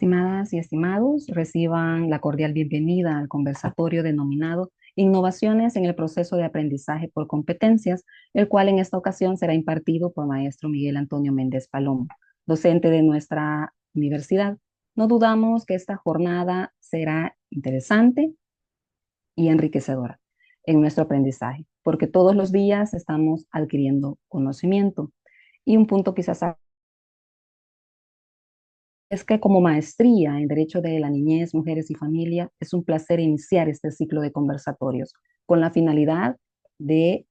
Estimadas y estimados, reciban la cordial bienvenida al conversatorio denominado Innovaciones en el proceso de aprendizaje por competencias, el cual en esta ocasión será impartido por maestro Miguel Antonio Méndez Palomo, docente de nuestra universidad. No dudamos que esta jornada será interesante y enriquecedora en nuestro aprendizaje, porque todos los días estamos adquiriendo conocimiento. Y un punto quizás es que como maestría en Derecho de la Niñez, Mujeres y Familia, es un placer iniciar este ciclo de conversatorios con la finalidad de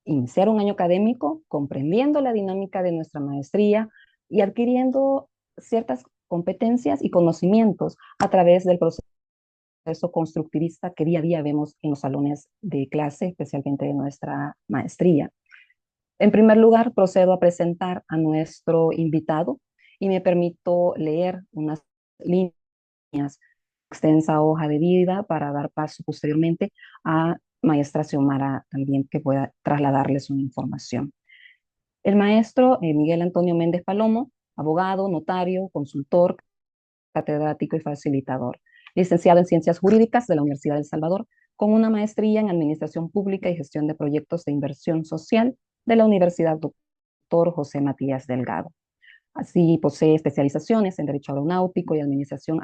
iniciar un año académico comprendiendo la dinámica de nuestra maestría y adquiriendo ciertas competencias y conocimientos a través del proceso constructivista que día a día vemos en los salones de clase, especialmente de nuestra maestría. En primer lugar, procedo a presentar a nuestro invitado y me permito leer unas líneas, extensa hoja de vida para dar paso posteriormente a maestra Xiomara también que pueda trasladarles una información. El maestro Miguel Antonio Méndez Palomo, abogado, notario, consultor, catedrático y facilitador, licenciado en Ciencias Jurídicas de la Universidad de El Salvador, con una maestría en Administración Pública y Gestión de Proyectos de Inversión Social de la Universidad Doctor José Matías Delgado. Así posee especializaciones en Derecho Aeronáutico y Administración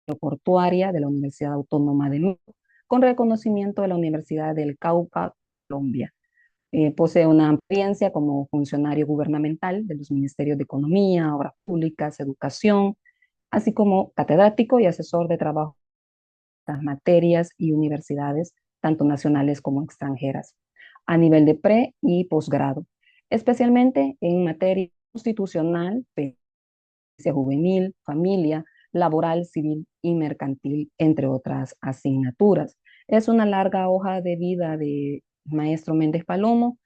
Aeroportuaria de la Universidad Autónoma de México, con reconocimiento de la Universidad del Cauca, Colombia. Posee una experiencia como funcionario gubernamental de los Ministerios de Economía, Obras Públicas, Educación, así como catedrático y asesor de trabajo en las materias y universidades, tanto nacionales como extranjeras, a nivel de pre y posgrado, especialmente en materia constitucional, juvenil, familia, laboral, civil y mercantil, entre otras asignaturas. Es una larga hoja de vida de maestro Méndez Palomo.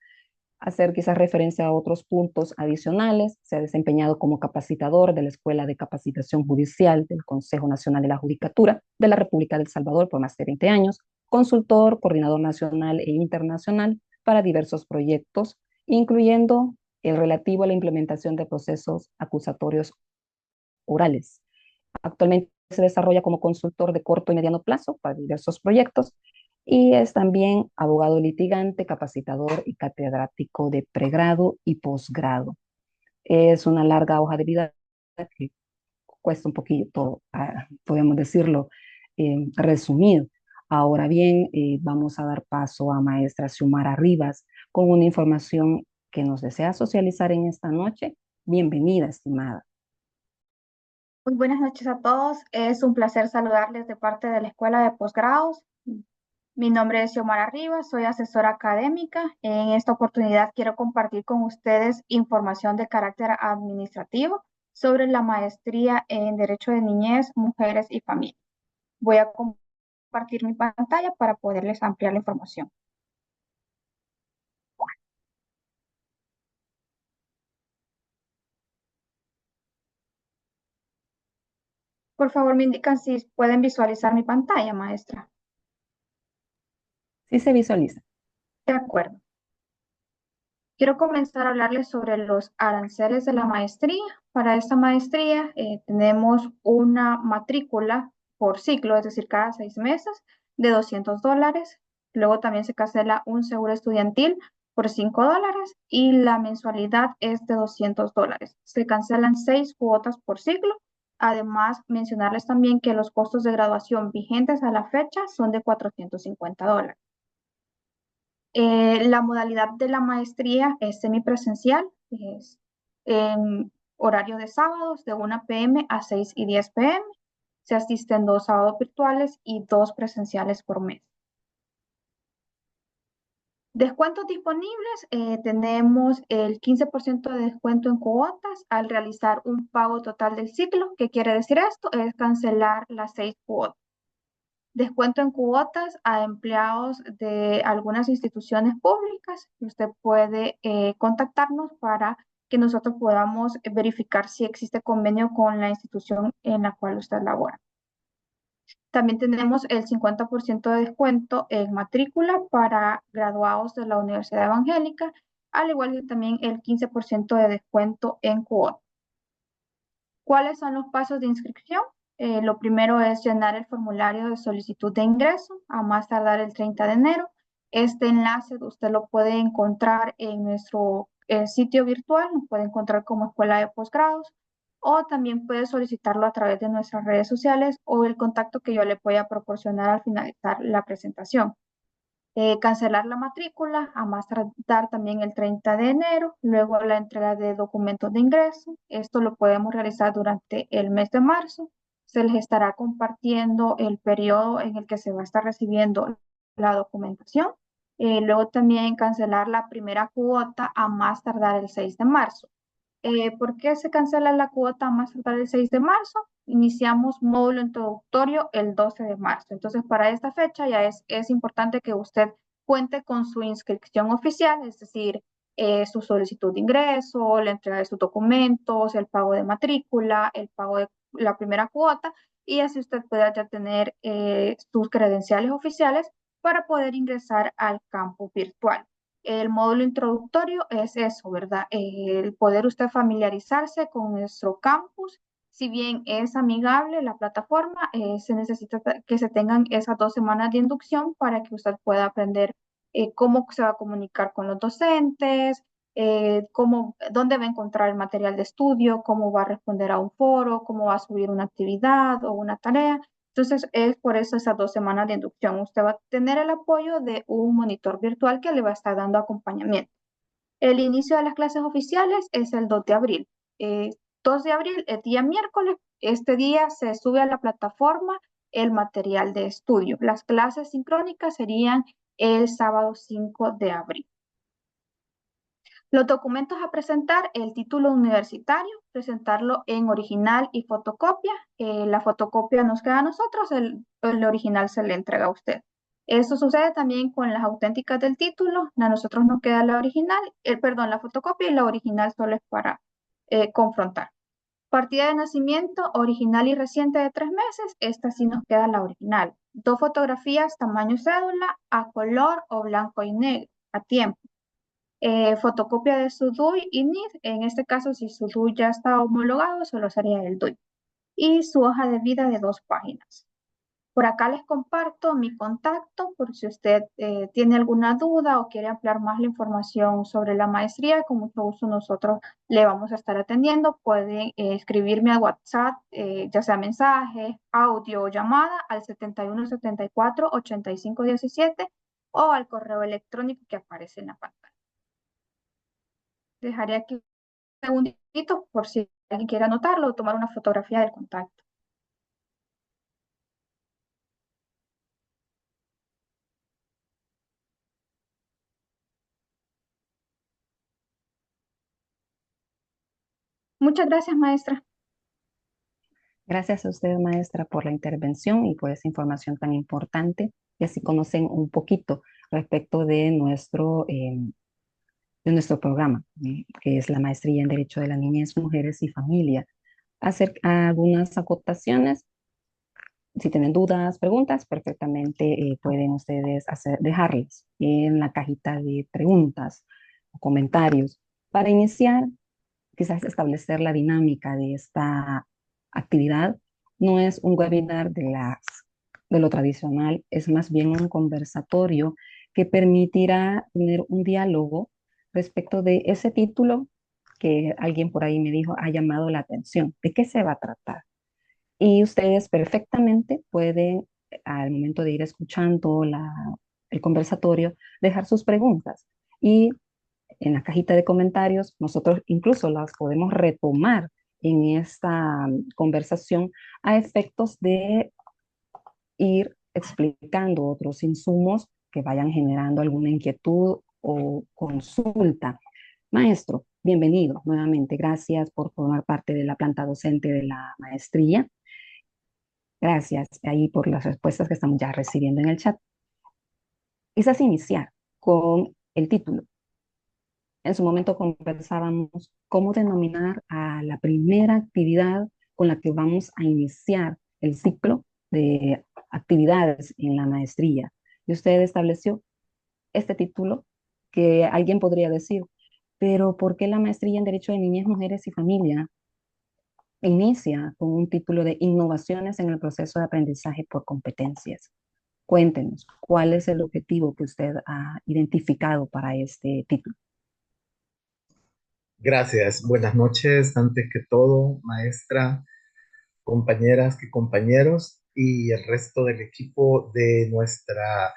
Hacer quizás referencia a otros puntos adicionales, se ha desempeñado como capacitador de la Escuela de Capacitación Judicial del Consejo Nacional de la Judicatura de la República de El Salvador por más de 20 años, consultor, coordinador nacional e internacional para diversos proyectos, incluyendo el relativo a la implementación de procesos acusatorios orales. Actualmente se desarrolla como consultor de corto y mediano plazo para diversos proyectos y es también abogado litigante, capacitador y catedrático de pregrado y posgrado. Es una larga hoja de vida que cuesta un poquito, podemos decirlo, resumido. Ahora bien, vamos a dar paso a maestra Xiomara Rivas con una información que nos desea socializar en esta noche. Bienvenida, estimada. Muy buenas noches a todos. Es un placer saludarles de parte de la Escuela de Posgrados. Mi nombre es Xiomara Rivas, soy asesora académica. En esta oportunidad quiero compartir con ustedes información de carácter administrativo sobre la maestría en Derecho de Niñez, Mujeres y Familia. Voy a compartir mi pantalla para poderles ampliar la información. Por favor, me indican si pueden visualizar mi pantalla, maestra. Sí se visualiza. De acuerdo. Quiero comenzar a hablarles sobre los aranceles de la maestría. Para esta maestría tenemos una matrícula por ciclo, es decir, cada 6 meses, de $200. Luego también se cancela un seguro estudiantil por $5 y la mensualidad es de $200. Se cancelan 6 cuotas por ciclo. Además, mencionarles también que los costos de graduación vigentes a la fecha son de $450. La modalidad de la maestría es semipresencial, es en horario de sábados de 1 p.m. a 6:10 p.m. Se asisten 2 sábados virtuales y 2 presenciales por mes. Descuentos disponibles, tenemos el 15% de descuento en cuotas al realizar un pago total del ciclo. ¿Qué quiere decir esto? Es cancelar las 6 cuotas. Descuento en cuotas a empleados de algunas instituciones públicas. Usted puede contactarnos para que nosotros podamos verificar si existe convenio con la institución en la cual usted labora. También tenemos el 50% de descuento en matrícula para graduados de la Universidad Evangélica, al igual que también el 15% de descuento en cuotas. ¿Cuáles son los pasos de inscripción? Lo primero es llenar el formulario de solicitud de ingreso a más tardar el 30 de enero. Este enlace usted lo puede encontrar en nuestro sitio virtual, lo puede encontrar como Escuela de Posgrados, o también puede solicitarlo a través de nuestras redes sociales o el contacto que yo le voy a proporcionar al finalizar la presentación. Cancelar la matrícula a más tardar también el 30 de enero, luego la entrega de documentos de ingreso. Esto lo podemos realizar durante el mes de marzo. Se les estará compartiendo el periodo en el que se va a estar recibiendo la documentación. Luego también cancelar la primera cuota a más tardar el 6 de marzo. ¿Por qué se cancela la cuota más tardar el 6 de marzo? Iniciamos módulo introductorio el 12 de marzo. Entonces, para esta fecha ya es importante que usted cuente con su inscripción oficial, es decir, su solicitud de ingreso, la entrega de sus documentos, el pago de matrícula, el pago de la primera cuota, y así usted pueda ya tener sus credenciales oficiales para poder ingresar al campo virtual. El módulo introductorio es eso, ¿verdad? El poder usted familiarizarse con nuestro campus. Si bien es amigable la plataforma, se necesita que se tengan esas 2 semanas de inducción para que usted pueda aprender cómo se va a comunicar con los docentes, dónde va a encontrar el material de estudio, cómo va a responder a un foro, cómo va a subir una actividad o una tarea. Entonces, es por eso esas 2 semanas de inducción. Usted va a tener el apoyo de un monitor virtual que le va a estar dando acompañamiento. El inicio de las clases oficiales es el 2 de abril. 2 de abril es día miércoles. Este día se sube a la plataforma el material de estudio. Las clases sincrónicas serían el sábado 5 de abril. Los documentos a presentar, el título universitario, presentarlo en original y fotocopia. La fotocopia nos queda a nosotros, el original se le entrega a usted. Eso sucede también con las auténticas del título. A nosotros nos queda la original, perdón, la fotocopia, y la original solo es para confrontar. Partida de nacimiento original y reciente de 3 meses, esta sí nos queda la original. 2 fotografías tamaño cédula, a color o blanco y negro, a tiempo. Fotocopia de su DUI y NID. En este caso, si su DUI ya está homologado, solo sería el DUI. Y su hoja de vida de 2 páginas. Por acá les comparto mi contacto por si usted tiene alguna duda o quiere ampliar más la información sobre la maestría. Con mucho gusto nosotros le vamos a estar atendiendo. Pueden escribirme a WhatsApp, ya sea mensaje, audio o llamada al 7174-8517 o al correo electrónico que aparece en la pantalla. Dejaré aquí un segundito por si alguien quiere anotarlo o tomar una fotografía del contacto. Muchas gracias, maestra. Gracias a usted, maestra, por la intervención y por esa información tan importante. Y así conocen un poquito respecto de nuestro programa, que es la maestría en Derecho de la Niñez, Mujeres y Familia. Hacer algunas acotaciones. Si tienen dudas, preguntas, perfectamente pueden ustedes dejarlas en la cajita de preguntas o comentarios. Para iniciar, quizás establecer la dinámica de esta actividad. No es un webinar de lo tradicional, es más bien un conversatorio que permitirá tener un diálogo respecto de ese título que alguien por ahí me dijo ha llamado la atención. ¿De qué se va a tratar? Y ustedes perfectamente pueden, al momento de ir escuchando el conversatorio, dejar sus preguntas. Y en la cajita de comentarios, nosotros incluso las podemos retomar en esta conversación a efectos de ir explicando otros insumos que vayan generando alguna inquietud o consulta. Maestro, bienvenido nuevamente. Gracias por formar parte de la planta docente de la maestría. Gracias ahí por las respuestas que estamos ya recibiendo en el chat. Quizás iniciar con el título. En su momento conversábamos cómo denominar a la primera actividad con la que vamos a iniciar el ciclo de actividades en la maestría. Y usted estableció este título que alguien podría decir, pero ¿por qué la maestría en Derecho de Niñez, Mujeres y Familia? inicia con un título de Innovaciones en el proceso de aprendizaje por competencias. Cuéntenos, ¿cuál es el objetivo que usted ha identificado para este título? Gracias. Buenas noches, antes que todo, maestra, compañeras y compañeros y el resto del equipo de nuestra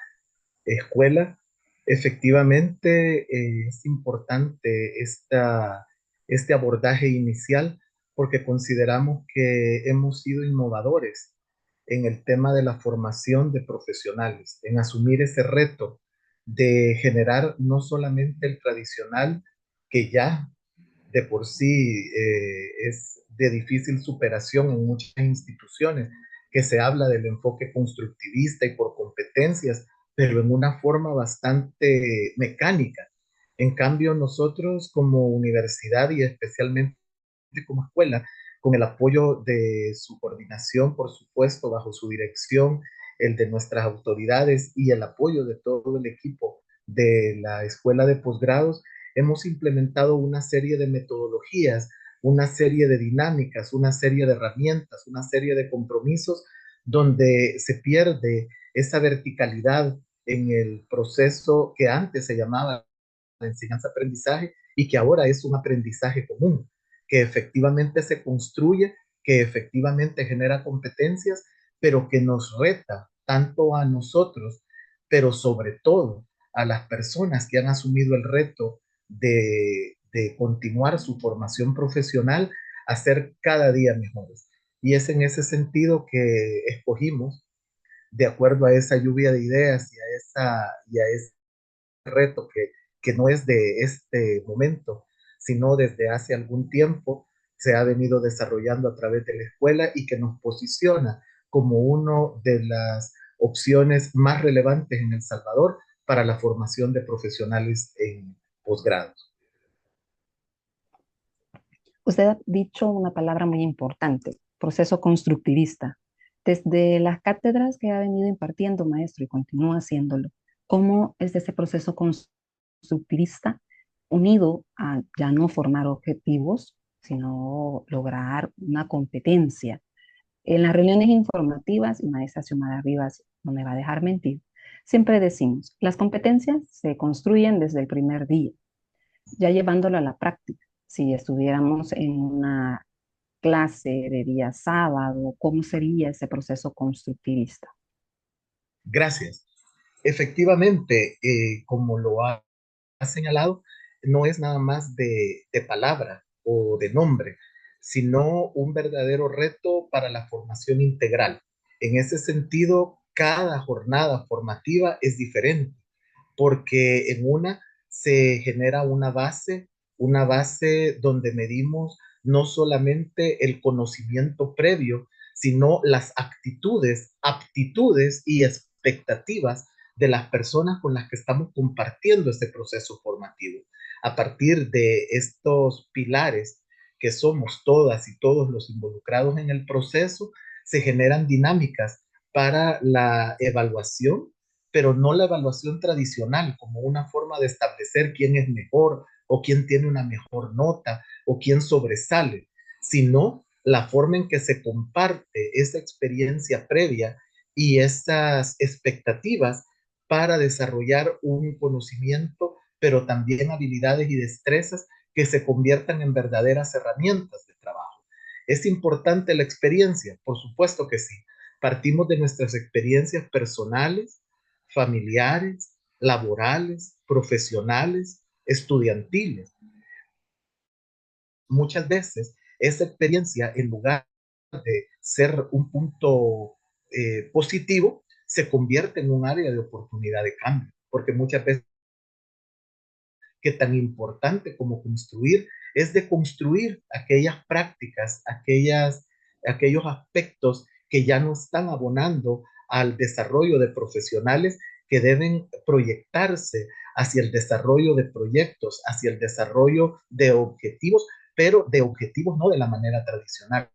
escuela. Efectivamente, es importante este abordaje inicial porque consideramos que hemos sido innovadores en el tema de la formación de profesionales, en asumir ese reto de generar no solamente el tradicional que ya de por sí es de difícil superación en muchas instituciones, que se habla del enfoque constructivista y por competencias, pero en una forma bastante mecánica. En cambio, nosotros como universidad y especialmente como escuela, con el apoyo de su coordinación, por supuesto, bajo su dirección, el de nuestras autoridades y el apoyo de todo el equipo de la escuela de posgrados, hemos implementado una serie de metodologías, una serie de dinámicas, una serie de herramientas, una serie de compromisos donde se pierde esa verticalidad en el proceso que antes se llamaba de enseñanza-aprendizaje y que ahora es un aprendizaje común, que efectivamente se construye, que efectivamente genera competencias, pero que nos reta tanto a nosotros, pero sobre todo a las personas que han asumido el reto de continuar su formación profesional a ser cada día mejores. Y es en ese sentido que escogimos, de acuerdo a esa lluvia de ideas y a ese reto que no es de este momento, sino desde hace algún tiempo se ha venido desarrollando a través de la escuela y que nos posiciona como una de las opciones más relevantes en El Salvador para la formación de profesionales en posgrados. Usted ha dicho una palabra muy importante, proceso constructivista. Desde las cátedras que ha venido impartiendo, maestro, y continúa haciéndolo, ¿cómo es ese proceso constructivista unido a ya no formar objetivos, sino lograr una competencia? En las reuniones informativas, y maestra Xiomara Rivas no me va a dejar mentir, siempre decimos, las competencias se construyen desde el primer día, ya llevándolo a la práctica. Si estuviéramos en una clase de día sábado, ¿cómo sería ese proceso constructivista? Gracias. Efectivamente, como lo ha señalado, no es nada más de palabra o de nombre, sino un verdadero reto para la formación integral. En ese sentido, cada jornada formativa es diferente, porque en una se genera una base donde medimos no solamente el conocimiento previo, sino las actitudes, aptitudes y expectativas de las personas con las que estamos compartiendo este proceso formativo. A partir de estos pilares que somos todas y todos los involucrados en el proceso, se generan dinámicas para la evaluación, pero no la evaluación tradicional como una forma de establecer quién es mejor o quién tiene una mejor nota o quién sobresale, sino la forma en que se comparte esa experiencia previa y esas expectativas para desarrollar un conocimiento, pero también habilidades y destrezas que se conviertan en verdaderas herramientas de trabajo. ¿Es importante la experiencia? Por supuesto que sí. Partimos de nuestras experiencias personales, familiares, laborales, profesionales, estudiantiles. Muchas veces esa experiencia, en lugar de ser un punto positivo, se convierte en un área de oportunidad de cambio, porque muchas veces que tan importante como construir es de construir aquellas prácticas, aquellos aspectos que ya no están abonando al desarrollo de profesionales que deben proyectarse hacia el desarrollo de proyectos, hacia el desarrollo de objetivos, pero de objetivos no de la manera tradicional,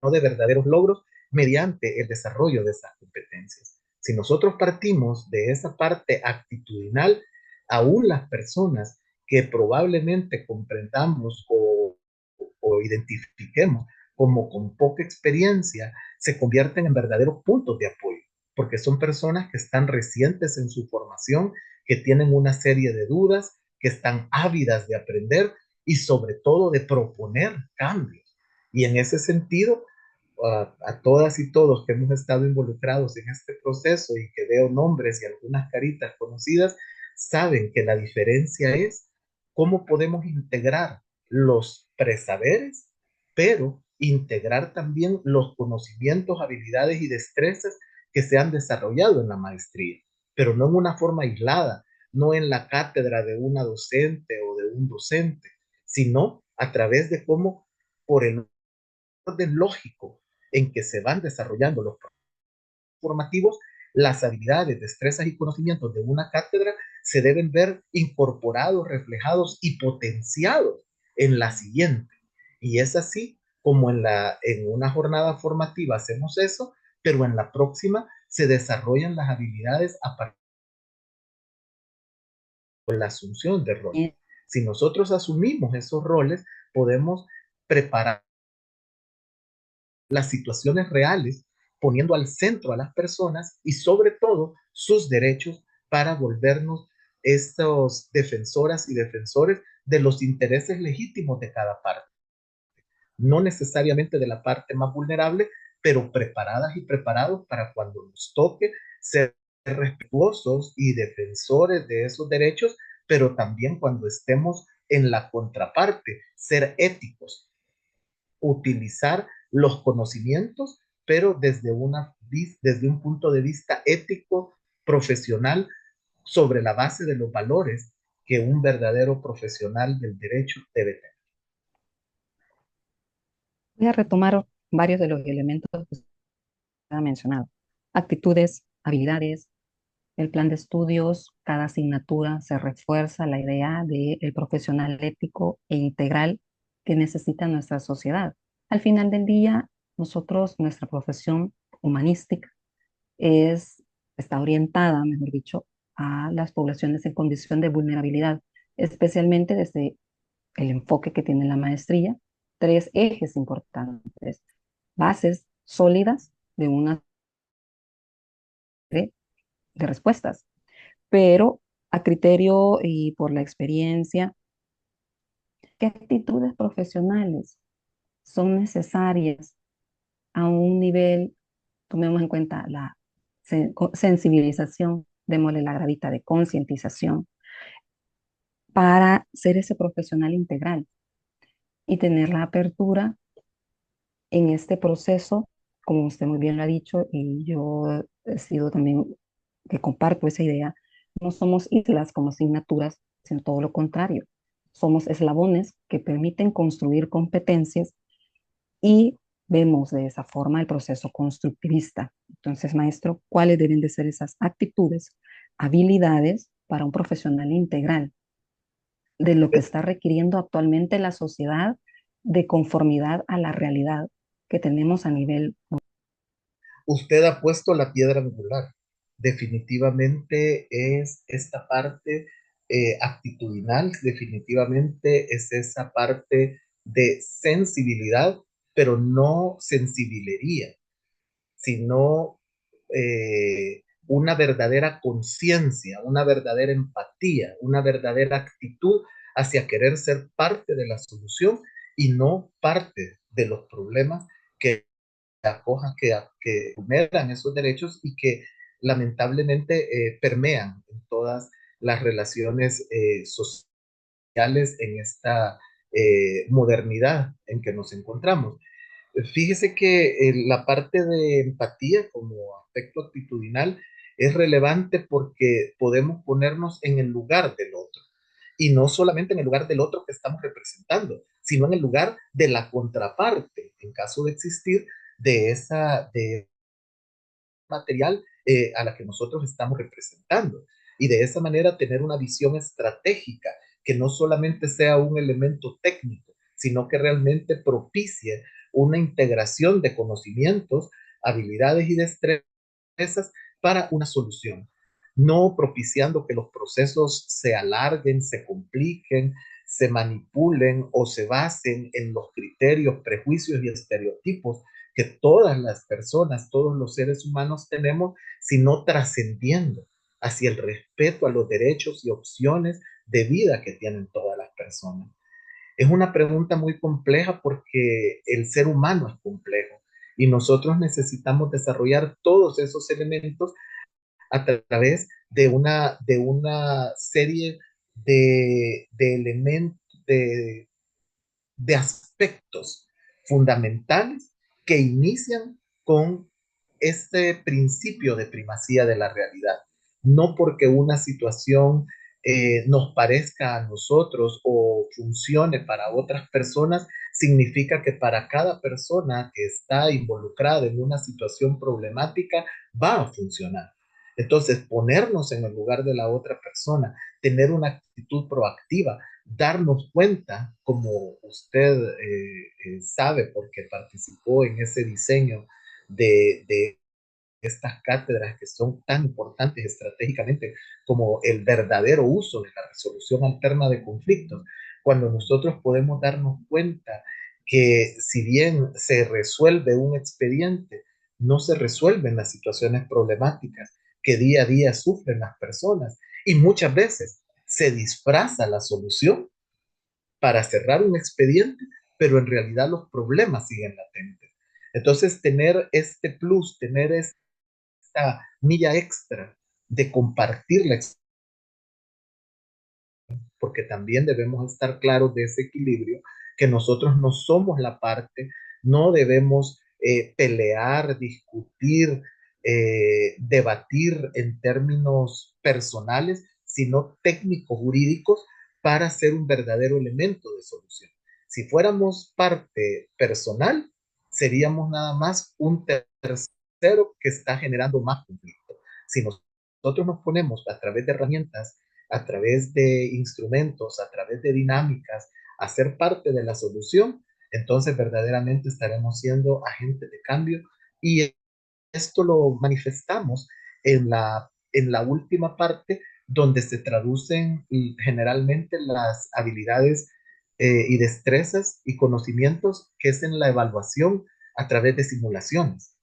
no de verdaderos logros mediante el desarrollo de esas competencias. Si nosotros partimos de esa parte actitudinal, aún las personas que probablemente comprendamos o lo identifiquemos como con poca experiencia, se convierten en verdaderos puntos de apoyo, porque son personas que están recientes en su formación, que tienen una serie de dudas, que están ávidas de aprender y sobre todo de proponer cambios. Y en ese sentido, a todas y todos que hemos estado involucrados en este proceso y que veo nombres y algunas caritas conocidas, saben que la diferencia es cómo podemos integrar los presaberes, pero integrar también los conocimientos, habilidades y destrezas que se han desarrollado en la maestría, pero no en una forma aislada, no en la cátedra de una docente o de un docente, sino a través de cómo, por el orden lógico en que se van desarrollando los formativos, las habilidades, destrezas y conocimientos de una cátedra se deben ver incorporados, reflejados y potenciados en la siguiente. Y es así como en una jornada formativa hacemos eso, pero en la próxima se desarrollan las habilidades a partir de la asunción de roles. Si nosotros asumimos esos roles, podemos preparar las situaciones reales, poniendo al centro a las personas y sobre todo sus derechos para volvernos estos defensoras y defensores de los intereses legítimos de cada parte. No necesariamente de la parte más vulnerable, pero preparadas y preparados para cuando nos toque ser respetuosos y defensores de esos derechos, pero también cuando estemos en la contraparte, ser éticos, utilizar los conocimientos, pero desde un punto de vista ético, profesional, sobre la base de los valores que un verdadero profesional del derecho debe tener. Voy a retomar varios de los elementos que usted ha mencionado. Actitudes, habilidades, el plan de estudios, cada asignatura se refuerza la idea del profesional ético e integral que necesita nuestra sociedad. Al final del día, nosotros, nuestra profesión humanística, está orientada, mejor dicho, a las poblaciones en condición de vulnerabilidad, especialmente desde el enfoque que tiene la maestría, tres ejes importantes: bases sólidas de una serie de respuestas, pero a criterio y por la experiencia, ¿qué actitudes profesionales son necesarias a un nivel? Tomemos en cuenta la sensibilización, démosle la gravita de concientización, para ser ese profesional integral y tener la apertura en este proceso, como usted muy bien lo ha dicho, y yo he sido también que comparto esa idea. No somos islas como asignaturas, sino todo lo contrario. Somos eslabones que permiten construir competencias y vemos de esa forma el proceso constructivista. Entonces, maestro, ¿cuáles deben de ser esas actitudes, habilidades para un profesional integral de lo que está requiriendo actualmente la sociedad de conformidad a la realidad que tenemos a nivel? Usted ha puesto la piedra angular. Definitivamente es esta parte actitudinal, definitivamente es esa parte de sensibilidad, pero no sensibilería, sino una verdadera conciencia, una verdadera empatía, una verdadera actitud hacia querer ser parte de la solución y no parte de los problemas que acojan, que vulneran esos derechos y que lamentablemente permean en todas las relaciones sociales en esta modernidad en que nos encontramos. Fíjese que la parte de empatía como aspecto actitudinal es relevante porque podemos ponernos en el lugar del otro. Y no solamente en el lugar del otro que estamos representando, sino en el lugar de la contraparte, en caso de existir, de material a la que nosotros estamos representando. Y de esa manera tener una visión estratégica que no solamente sea un elemento técnico, sino que realmente propicie una integración de conocimientos, habilidades y destrezas para una solución. No propiciando que los procesos se alarguen, se compliquen, se manipulen o se basen en los criterios, prejuicios y estereotipos que todas las personas, todos los seres humanos tenemos, sino trascendiendo hacia el respeto a los derechos y opciones de vida que tienen todas las personas. Es una pregunta muy compleja porque el ser humano es complejo y nosotros necesitamos desarrollar todos esos elementos a través de una serie de elementos, de aspectos fundamentales que inician con este principio de primacía de la realidad. No porque una situación nos parezca a nosotros o funcione para otras personas, significa que para cada persona que está involucrada en una situación problemática va a funcionar. Entonces, ponernos en el lugar de la otra persona, tener una actitud proactiva, darnos cuenta, como usted sabe, porque participó en ese diseño de estas cátedras que son tan importantes estratégicamente como el verdadero uso de la resolución alterna de conflictos, cuando nosotros podemos darnos cuenta que si bien se resuelve un expediente, no se resuelven las situaciones problemáticas que día a día sufren las personas y muchas veces se disfraza la solución para cerrar un expediente, pero en realidad los problemas siguen latentes. Entonces, tener este plus, tener esta milla extra de compartir la experiencia, porque también debemos estar claros de ese equilibrio, que nosotros no somos la parte, no debemos pelear, discutir, debatir en términos personales, sino técnico-jurídicos para ser un verdadero elemento de solución. Si fuéramos parte personal, seríamos nada más un tercero que está generando más conflicto. Si nosotros nos ponemos a través de herramientas, a través de instrumentos, a través de dinámicas, a ser parte de la solución, entonces verdaderamente estaremos siendo agentes de cambio y esto lo manifestamos en la última parte donde se traducen generalmente las habilidades y destrezas y conocimientos que es en la evaluación a través de simulaciones.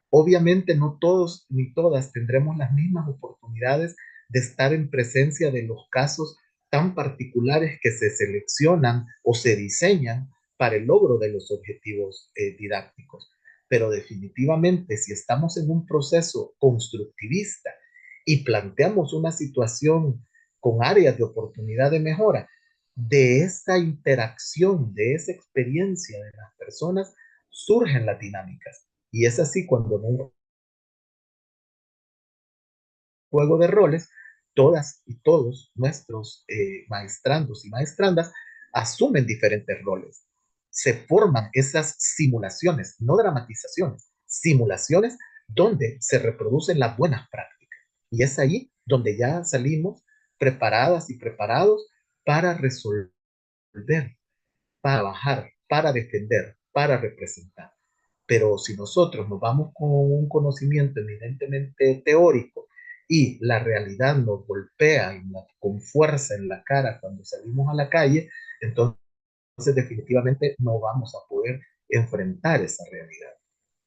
Obviamente no todos ni todas tendremos las mismas oportunidades de estar en presencia de los casos tan particulares que se seleccionan o se diseñan para el logro de los objetivos didácticos. Pero definitivamente si estamos en un proceso constructivista y planteamos una situación con áreas de oportunidad de mejora, de esa interacción, de esa experiencia de las personas, surgen las dinámicas. Y es así cuando en un juego de roles, todas y todos nuestros maestrandos y maestrandas asumen diferentes roles. Se forman esas simulaciones, no dramatizaciones, simulaciones donde se reproducen las buenas prácticas. Y es ahí donde ya salimos preparadas y preparados para resolver, para bajar, para defender, para representar. Pero si nosotros nos vamos con un conocimiento eminentemente teórico y la realidad nos golpea con fuerza en la cara cuando salimos a la calle, entonces definitivamente no vamos a poder enfrentar esa realidad.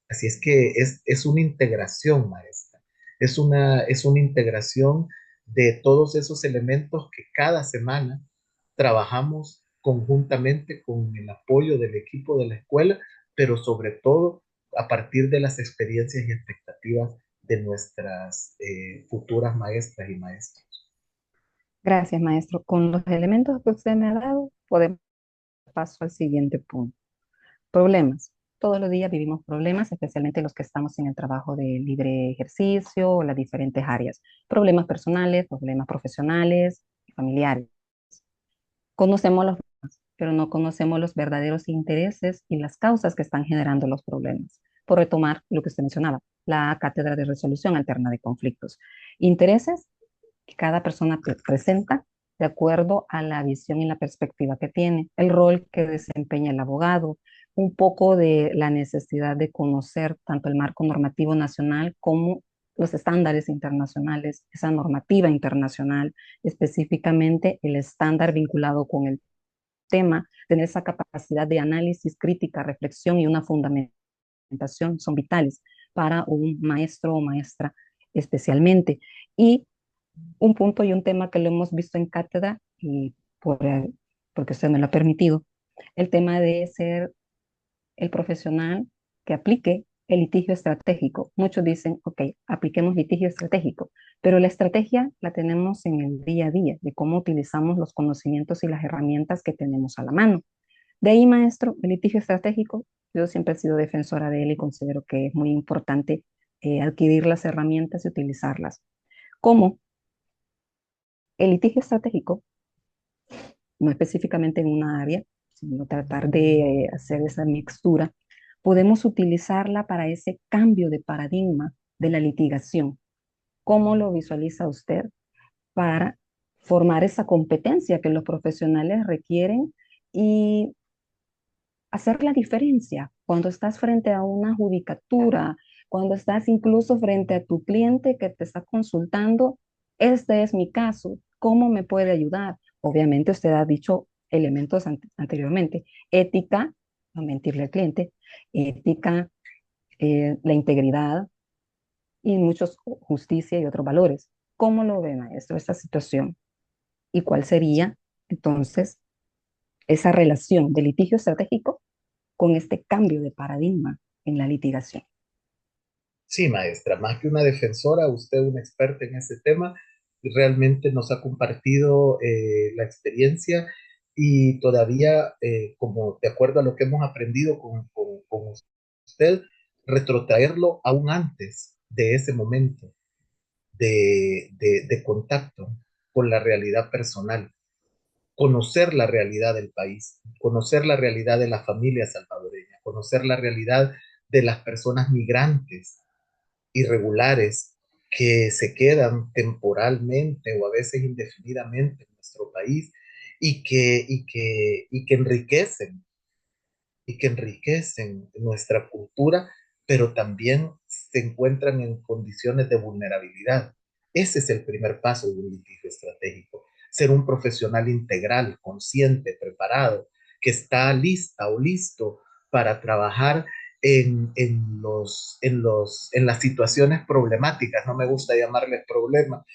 Así es que es una integración, maestra. Es una integración de todos esos elementos que cada semana trabajamos conjuntamente con el apoyo del equipo de la escuela, pero sobre todo a partir de las experiencias y expectativas de nuestras futuras maestras y maestros. Gracias, maestro. Con los elementos que usted me ha dado, podemos dar paso al siguiente punto. Problemas. Todos los días vivimos problemas, especialmente los que estamos en el trabajo de libre ejercicio o las diferentes áreas. Problemas personales, problemas profesionales y familiares. Conocemos los problemas, pero no conocemos los verdaderos intereses y las causas que están generando los problemas. Por retomar lo que usted mencionaba, la cátedra de resolución alterna de conflictos. Intereses que cada persona presenta de acuerdo a la visión y la perspectiva que tiene, el rol que desempeña el abogado, un poco de la necesidad de conocer tanto el marco normativo nacional como los estándares internacionales, esa normativa internacional, específicamente el estándar vinculado con el tema, tener esa capacidad de análisis, crítica, reflexión y una fundamentación son vitales para un maestro o maestra especialmente. Y un punto y un tema que lo hemos visto en cátedra, y porque usted me lo ha permitido, el tema de ser el profesional que aplique el litigio estratégico. Muchos dicen, ok, apliquemos litigio estratégico, pero la estrategia la tenemos en el día a día, de cómo utilizamos los conocimientos y las herramientas que tenemos a la mano. De ahí, maestro, el litigio estratégico, yo siempre he sido defensora de él y considero que es muy importante adquirir las herramientas y utilizarlas. ¿Cómo? El litigio estratégico, no específicamente en una área, sino tratar de hacer esa mixtura, podemos utilizarla para ese cambio de paradigma de la litigación. ¿Cómo lo visualiza usted para formar esa competencia que los profesionales requieren y hacer la diferencia cuando estás frente a una judicatura, cuando estás incluso frente a tu cliente que te está consultando? Este es mi caso, ¿cómo me puede ayudar? Obviamente usted ha dicho elementos anteriormente, ética, no mentirle al cliente, ética, la integridad y muchos justicia y otros valores. ¿Cómo lo ve, maestro, esta situación? ¿Y cuál sería entonces esa relación de litigio estratégico con este cambio de paradigma en la litigación? Sí, maestra, más que una defensora, usted una experta en ese tema, y realmente nos ha compartido la experiencia y todavía, como de acuerdo a lo que hemos aprendido con usted, retrotraerlo aún antes de ese momento de contacto con la realidad personal, conocer la realidad del país, conocer la realidad de la familia salvadoreña, conocer la realidad de las personas migrantes irregulares que se quedan temporalmente o a veces indefinidamente en nuestro país y que enriquecen nuestra cultura, pero también se encuentran en condiciones de vulnerabilidad. Ese es el primer paso de un litigio estratégico, ser un profesional integral, consciente, preparado, que está lista o listo para trabajar en las situaciones problemáticas, no me gusta llamarles problemas,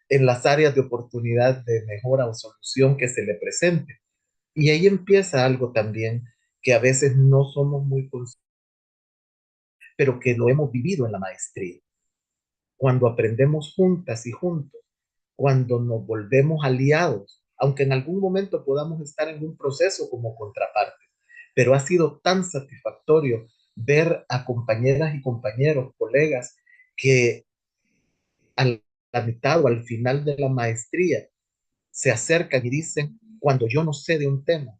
en las áreas de oportunidad de mejora o solución que se le presente. Y ahí empieza algo también que a veces no somos muy conscientes, pero que lo hemos vivido en la maestría. Cuando aprendemos juntas y juntos, cuando nos volvemos aliados, aunque en algún momento podamos estar en un proceso como contraparte, pero ha sido tan satisfactorio ver a compañeras y compañeros, colegas, que a la mitad o al final de la maestría se acercan y dicen, cuando yo no sé de un tema,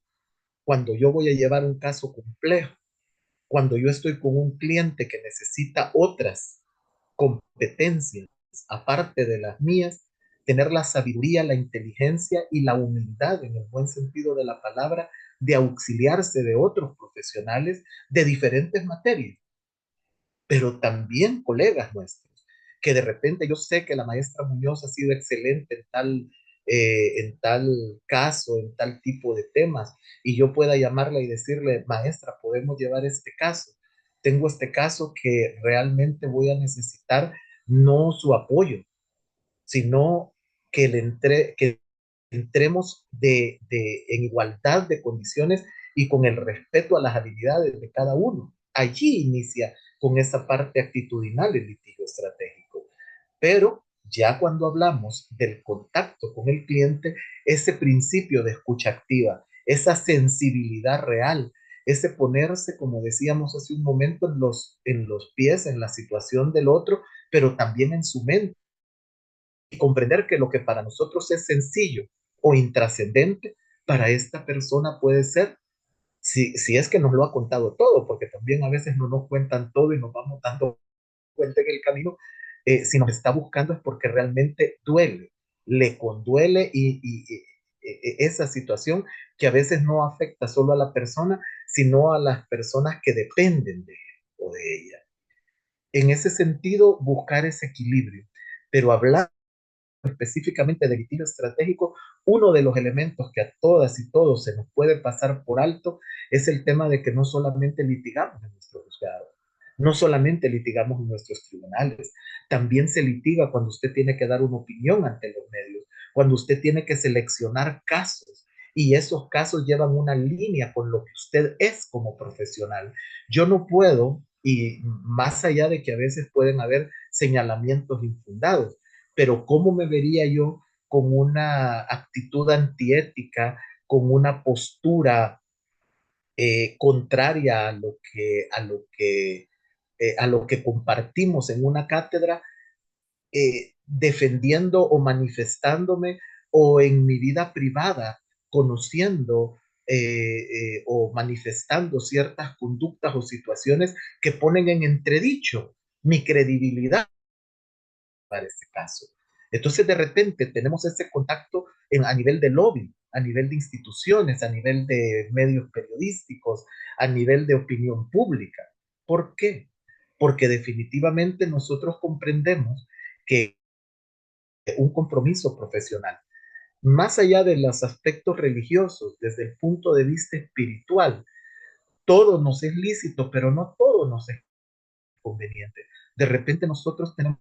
cuando yo voy a llevar un caso complejo, cuando yo estoy con un cliente que necesita otras competencias aparte de las mías, tener la sabiduría, la inteligencia y la humildad, en el buen sentido de la palabra, de auxiliarse de otros profesionales de diferentes materias, pero también colegas nuestros, que de repente yo sé que la maestra Muñoz ha sido excelente en tal caso, en tal tipo de temas, y yo pueda llamarla y decirle, maestra, podemos llevar este caso. Tengo este caso que realmente voy a necesitar no su apoyo, sino que entremos en igualdad de condiciones y con el respeto a las habilidades de cada uno. Allí inicia con esa parte actitudinal el litigio estratégico. Pero ya cuando hablamos del contacto con el cliente, ese principio de escucha activa, esa sensibilidad real, ese ponerse, como decíamos hace un momento, en los pies, en la situación del otro, pero también en su mente y comprender que lo que para nosotros es sencillo o intrascendente, para esta persona puede ser, si es que nos lo ha contado todo, porque también a veces no nos cuentan todo y nos vamos dando cuenta en el camino, si nos está buscando es porque realmente duele, le conduele esa situación que a veces no afecta solo a la persona, sino a las personas que dependen de él o de ella. En ese sentido, buscar ese equilibrio, pero hablar específicamente de litigio estratégico, uno de los elementos que a todas y todos se nos puede pasar por alto es el tema de que no solamente litigamos en nuestro juzgado, no solamente litigamos en nuestros tribunales, también se litiga cuando usted tiene que dar una opinión ante los medios, cuando usted tiene que seleccionar casos y esos casos llevan una línea con lo que usted es como profesional. Yo no puedo, y más allá de que a veces pueden haber señalamientos infundados, pero ¿cómo me vería yo con una actitud antiética, con una postura contraria a lo que compartimos en una cátedra, defendiendo o manifestándome o en mi vida privada, conociendo o manifestando ciertas conductas o situaciones que ponen en entredicho mi credibilidad para este caso? Entonces, de repente, tenemos ese contacto a nivel de lobby, a nivel de instituciones, a nivel de medios periodísticos, a nivel de opinión pública. ¿Por qué? Porque definitivamente nosotros comprendemos que un compromiso profesional, más allá de los aspectos religiosos, desde el punto de vista espiritual, todo nos es lícito, pero no todo nos es conveniente. De repente nosotros tenemos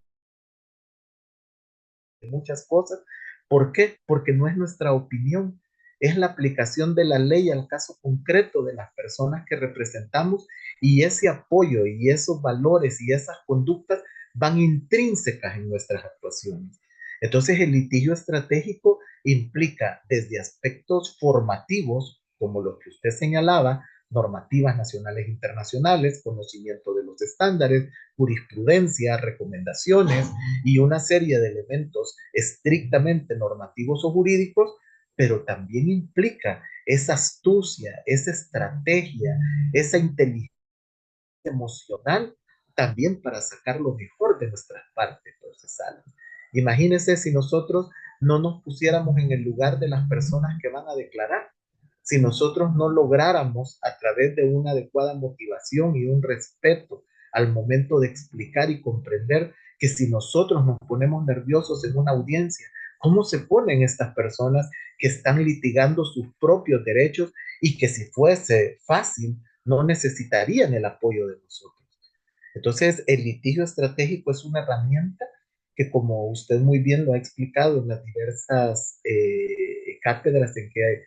muchas cosas. ¿Por qué? Porque no es nuestra opinión, es la aplicación de la ley al caso concreto de las personas que representamos, y ese apoyo y esos valores y esas conductas van intrínsecas en nuestras actuaciones. Entonces, el litigio estratégico implica desde aspectos formativos, como lo que usted señalaba, normativas nacionales e internacionales, conocimiento de los estándares, jurisprudencia, recomendaciones y una serie de elementos estrictamente normativos o jurídicos, pero también implica esa astucia, esa estrategia, esa inteligencia emocional, también para sacar lo mejor de nuestras partes procesales. Imagínense si nosotros no nos pusiéramos en el lugar de las personas que van a declarar, si nosotros no lográramos a través de una adecuada motivación y un respeto al momento de explicar y comprender que si nosotros nos ponemos nerviosos en una audiencia, ¿cómo se ponen estas personas que están litigando sus propios derechos y que si fuese fácil no necesitarían el apoyo de nosotros? Entonces, el litigio estratégico es una herramienta que, como usted muy bien lo ha explicado en las diversas cátedras en que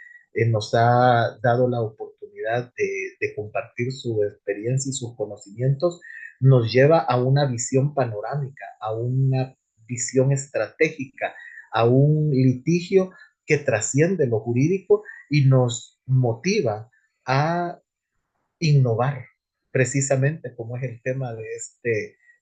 nos ha dado la oportunidad de compartir su experiencia y sus conocimientos, nos lleva a una visión panorámica, a una visión estratégica, a un litigio que trasciende lo jurídico y nos motiva a innovar, precisamente como es el tema de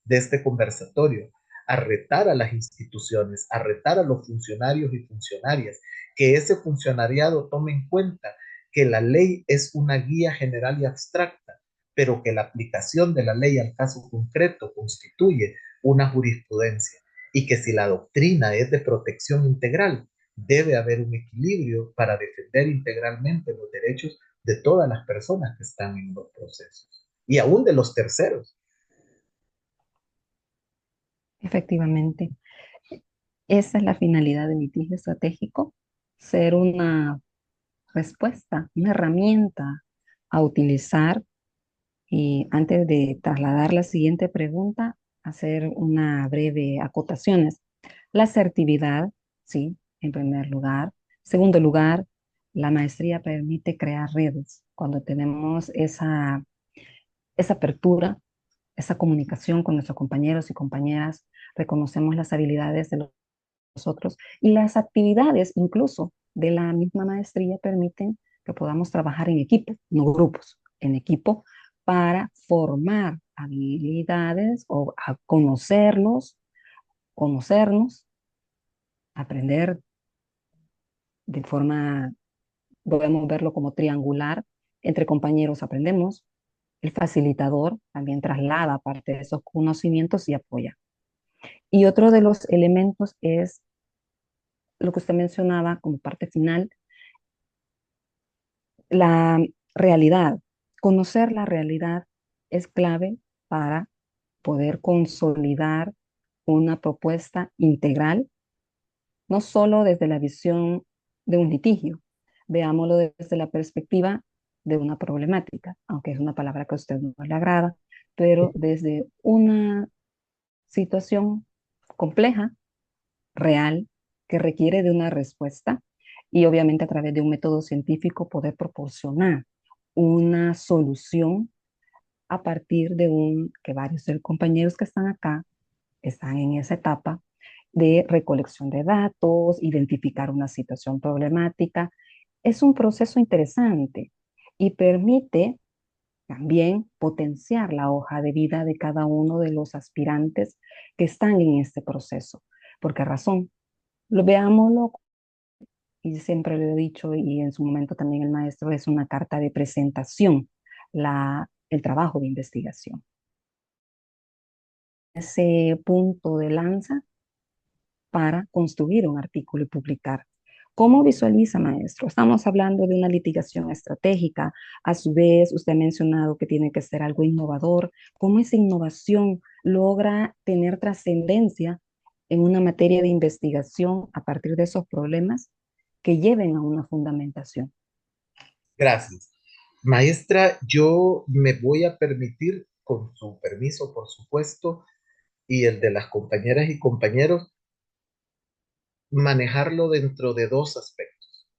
este conversatorio, a retar a las instituciones, a retar a los funcionarios y funcionarias, que ese funcionariado tome en cuenta que la ley es una guía general y abstracta, pero que la aplicación de la ley al caso concreto constituye una jurisprudencia, y que si la doctrina es de protección integral, debe haber un equilibrio para defender integralmente los derechos de todas las personas que están en los procesos y aún de los terceros. Efectivamente, esa es la finalidad del litigio estratégico, ser una respuesta, una herramienta a utilizar. Y antes de trasladar la siguiente pregunta, hacer una breve acotaciones. La asertividad, sí, en primer lugar. Segundo lugar, la maestría permite crear redes. Cuando tenemos esa apertura, esa comunicación con nuestros compañeros y compañeras, reconocemos las habilidades de los otros, y las actividades incluso de la misma maestría permiten que podamos trabajar en equipo, no grupos, en equipo, para formar habilidades o a conocernos, aprender de forma, podemos verlo como triangular, entre compañeros aprendemos, el facilitador también traslada parte de esos conocimientos y apoya. Y otro de los elementos es lo que usted mencionaba como parte final, la realidad. Conocer la realidad es clave para poder consolidar una propuesta integral no solo desde la visión de un litigio, veámoslo desde la perspectiva de una problemática, aunque es una palabra que a usted no le agrada, pero desde una situación compleja, real, que requiere de una respuesta y obviamente a través de un método científico poder proporcionar una solución a partir de que varios de los compañeros que están acá están en esa etapa de recolección de datos, identificar una situación problemática. Es un proceso interesante y permite también potenciar la hoja de vida de cada uno de los aspirantes que están en este proceso. ¿Por qué razón? Veámoslo, y siempre lo he dicho, y en su momento también el maestro, es una carta de presentación, el trabajo de investigación. Ese punto de lanza para construir un artículo y publicar. ¿Cómo visualiza, maestro? Estamos hablando de una litigación estratégica. A su vez, usted ha mencionado que tiene que ser algo innovador. ¿Cómo esa innovación logra tener trascendencia en una materia de investigación a partir de esos problemas que lleven a una fundamentación? Gracias. Maestra, yo me voy a permitir, con su permiso, por supuesto, y el de las compañeras y compañeros, manejarlo dentro de dos aspectos.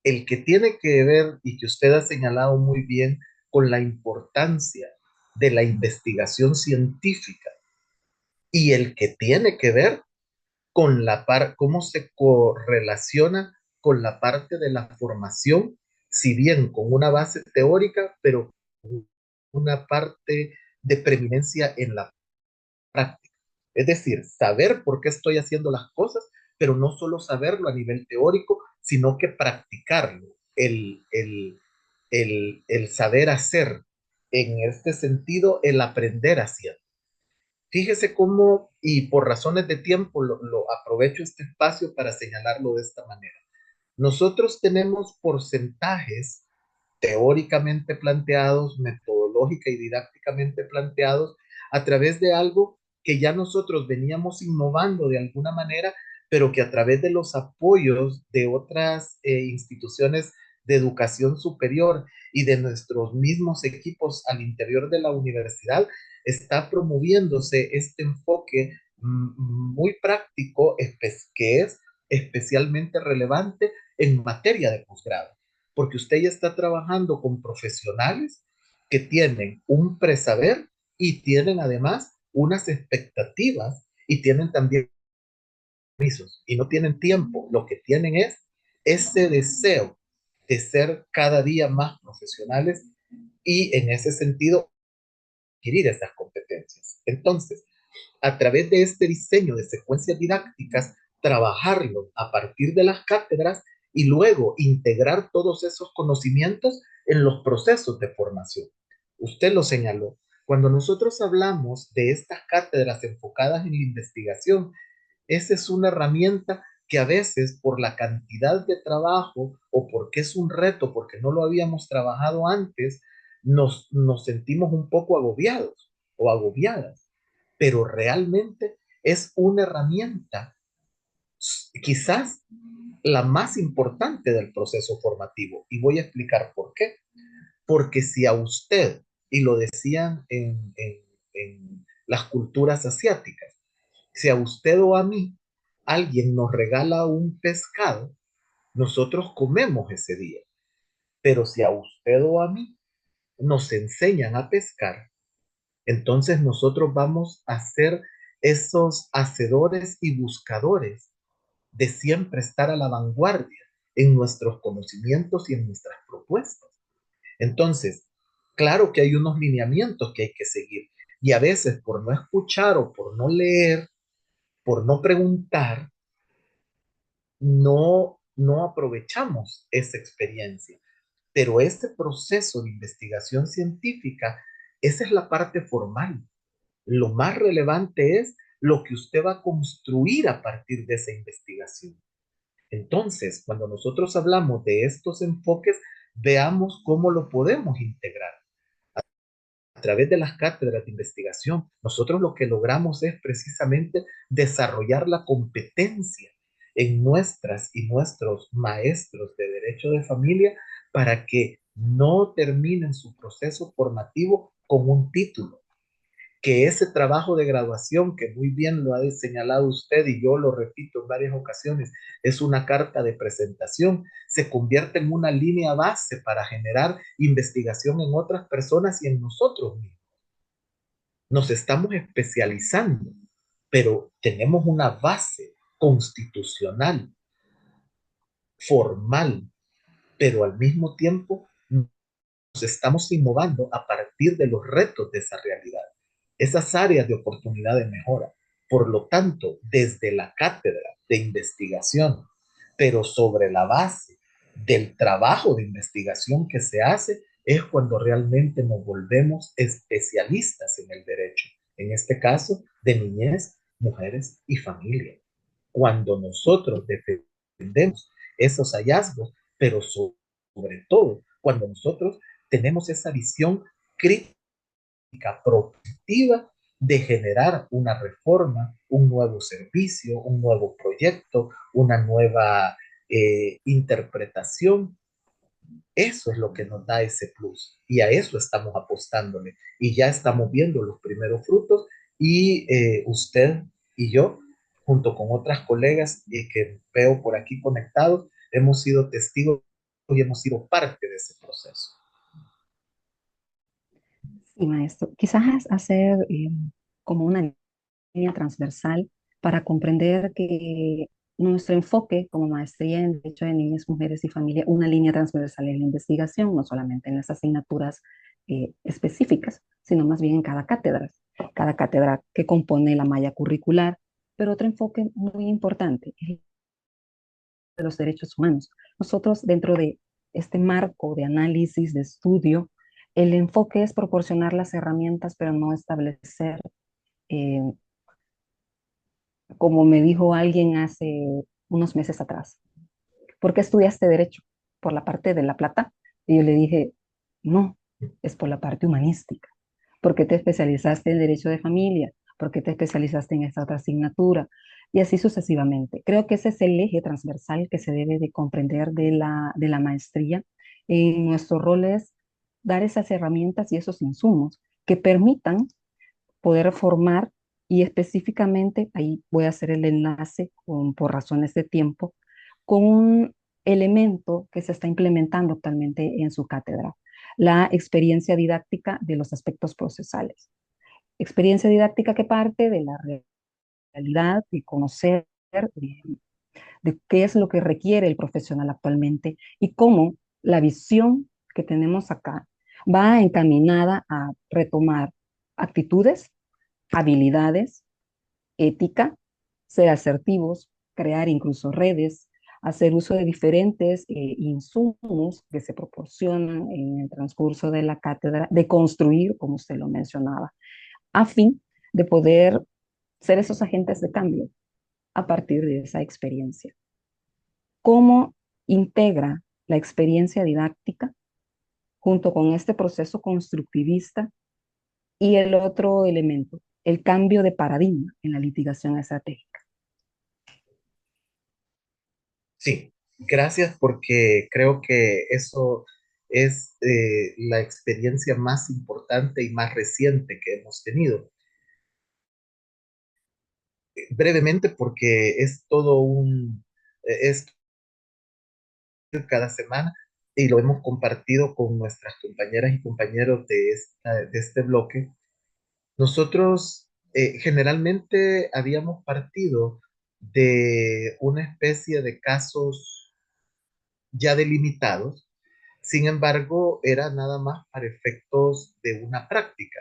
El que tiene que ver, y que usted ha señalado muy bien, con la importancia de la investigación científica, y el que tiene que ver con cómo se correlaciona con la parte de la formación, si bien con una base teórica, pero con una parte de preeminencia en la práctica. Es decir, saber por qué estoy haciendo las cosas, pero no solo saberlo a nivel teórico, sino que practicarlo, el saber hacer. En este sentido, el aprender haciendo. Fíjese cómo, y por razones de tiempo, lo aprovecho este espacio para señalarlo de esta manera. Nosotros tenemos porcentajes teóricamente planteados, metodológica y didácticamente planteados, a través de algo que ya nosotros veníamos innovando de alguna manera, pero que a través de los apoyos de otras instituciones de educación superior y de nuestros mismos equipos al interior de la universidad, está promoviéndose este enfoque muy práctico que es especialmente relevante en materia de posgrado, porque usted ya está trabajando con profesionales que tienen un presaber y tienen además unas expectativas y tienen también permisos y no tienen tiempo. Lo que tienen es ese deseo de ser cada día más profesionales y en ese sentido adquirir esas competencias. Entonces, a través de este diseño de secuencias didácticas, trabajarlo a partir de las cátedras y luego integrar todos esos conocimientos en los procesos de formación. Usted lo señaló. Cuando nosotros hablamos de estas cátedras enfocadas en la investigación, esa es una herramienta que a veces por la cantidad de trabajo o porque es un reto, porque no lo habíamos trabajado antes, nos sentimos un poco agobiados o agobiadas, pero realmente es una herramienta, quizás la más importante del proceso formativo. Y voy a explicar por qué. Porque si a usted, y lo decían en las culturas asiáticas, si a usted o a mí alguien nos regala un pescado, nosotros comemos ese día. Pero si a usted o a mí nos enseñan a pescar, entonces nosotros vamos a ser esos hacedores y buscadores de siempre estar a la vanguardia en nuestros conocimientos y en nuestras propuestas. Entonces, claro que hay unos lineamientos que hay que seguir y a veces por no escuchar o por no leer, por no preguntar, no aprovechamos esa experiencia. Pero ese proceso de investigación científica, esa es la parte formal. Lo más relevante es lo que usted va a construir a partir de esa investigación. Entonces, cuando nosotros hablamos de estos enfoques, veamos cómo lo podemos integrar. A través de las cátedras de investigación, nosotros lo que logramos es precisamente desarrollar la competencia en nuestras y nuestros maestros de derecho de familia para que no terminen su proceso formativo con un título, que ese trabajo de graduación, que muy bien lo ha señalado usted y yo lo repito en varias ocasiones, es una carta de presentación, se convierte en una línea base para generar investigación en otras personas y en nosotros mismos. Nos estamos especializando, pero tenemos una base constitucional, formal, pero al mismo tiempo nos estamos innovando a partir de los retos de esa realidad, esas áreas de oportunidad de mejora. Por lo tanto, desde la cátedra de investigación, pero sobre la base del trabajo de investigación que se hace, es cuando realmente nos volvemos especialistas en el derecho, en este caso de niñez, mujeres y familia. Cuando nosotros defendemos esos hallazgos, pero sobre todo cuando nosotros tenemos esa visión crítica, propositiva de generar una reforma, un nuevo servicio, un nuevo proyecto, una nueva interpretación. Eso es lo que nos da ese plus y a eso estamos apostándole y ya estamos viendo los primeros frutos y usted y yo, junto con otras colegas que veo por aquí conectados, hemos sido testigos y hemos sido parte de ese proceso. Sí, maestro. Quizás hacer como una línea transversal para comprender que nuestro enfoque como maestría en Derecho de Niñas, Mujeres y Familia, una línea transversal en la investigación, no solamente en las asignaturas específicas, sino más bien en cada cátedra que compone la malla curricular, pero otro enfoque muy importante es el de los derechos humanos. Nosotros dentro de este marco de análisis, de estudio, el enfoque es proporcionar las herramientas, pero no establecer eh, como me dijo alguien hace unos meses atrás, ¿por qué estudiaste derecho? ¿Por la parte de la plata? Y yo le dije, no, es por la parte humanística. ¿Por qué te especializaste en derecho de familia? ¿Por qué te especializaste en esta otra asignatura? Y así sucesivamente. Creo que ese es el eje transversal que se debe de comprender de la maestría. En nuestro rol es dar esas herramientas y esos insumos que permitan poder formar y específicamente, ahí voy a hacer el enlace por razones de tiempo, con un elemento que se está implementando actualmente en su cátedra, la experiencia didáctica de los aspectos procesales. Experiencia didáctica que parte de la realidad, de conocer, de qué es lo que requiere el profesional actualmente y cómo la visión que tenemos acá va encaminada a retomar actitudes, habilidades, ética, ser asertivos, crear incluso redes, hacer uso de diferentes insumos que se proporcionan en el transcurso de la cátedra, de construir, como usted lo mencionaba, a fin de poder ser esos agentes de cambio a partir de esa experiencia. ¿Cómo integra la experiencia didáctica junto con este proceso constructivista y el otro elemento, el cambio de paradigma en la litigación estratégica? Sí, gracias porque creo que eso es la experiencia más importante y más reciente que hemos tenido. Brevemente porque es todo es cada semana y lo hemos compartido con nuestras compañeras y compañeros de este bloque. Nosotros generalmente habíamos partido de una especie de casos ya delimitados. Sin embargo, era nada más para efectos de una práctica.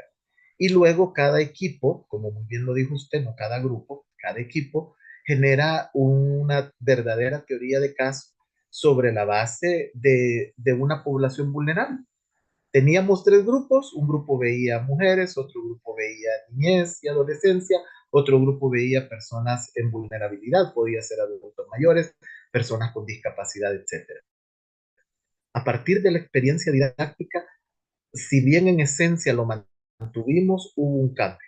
Y luego cada equipo, como muy bien lo dijo usted, no cada grupo, cada equipo genera una verdadera teoría de caso sobre la base de una población vulnerable. Teníamos tres grupos, un grupo veía mujeres, otro grupo veía niñez y adolescencia, otro grupo veía personas en vulnerabilidad, podía ser adultos mayores, personas con discapacidad, etcétera. A partir de la experiencia didáctica, si bien en esencia lo mantuvimos, hubo un cambio.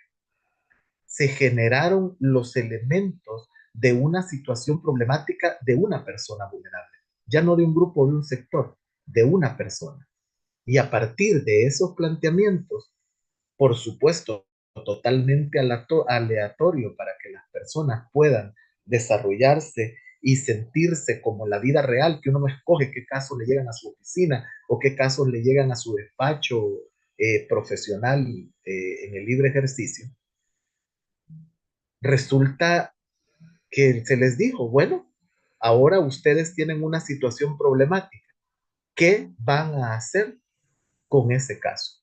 Se generaron los elementos de una situación problemática de una persona vulnerable, ya no de un grupo, de un sector, de una persona. Y a partir de esos planteamientos, por supuesto, totalmente aleatorio para que las personas puedan desarrollarse y sentirse como la vida real, que uno no escoge qué casos le llegan a su oficina o qué casos le llegan a su despacho profesional en el libre ejercicio. Resulta que se les dijo, bueno, ahora ustedes tienen una situación problemática. ¿Qué van a hacer con ese caso?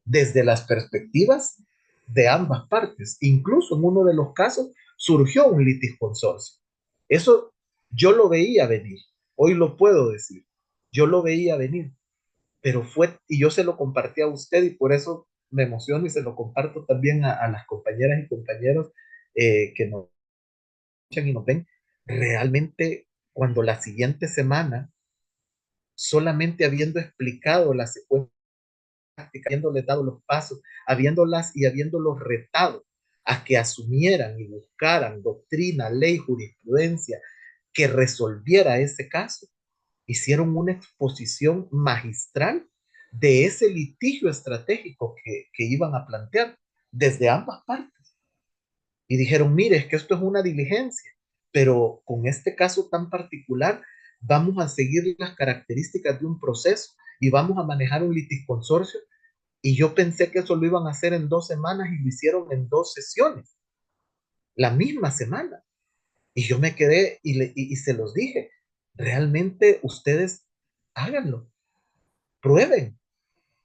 Desde las perspectivas de ambas partes. Incluso en uno de los casos surgió un litisconsorcio. Eso yo lo veía venir, hoy lo puedo decir, yo lo veía venir, pero fue, y yo se lo compartí a usted y por eso me emociono y se lo comparto también a las compañeras y compañeros que nos escuchan y nos ven, realmente cuando la siguiente semana, solamente habiendo explicado la secuencia, habiéndoles dado los pasos, habiéndolas y habiéndolos retado a que asumieran y buscaran doctrina, ley, jurisprudencia que resolviera ese caso, hicieron una exposición magistral de ese litigio estratégico que iban a plantear desde ambas partes. Y dijeron, mire, es que esto es una diligencia, pero con este caso tan particular vamos a seguir las características de un proceso y vamos a manejar un litisconsorcio. Y yo pensé que eso lo iban a hacer en 2 semanas y lo hicieron en 2 sesiones, la misma semana. Y yo me quedé y se los dije, realmente ustedes háganlo, prueben.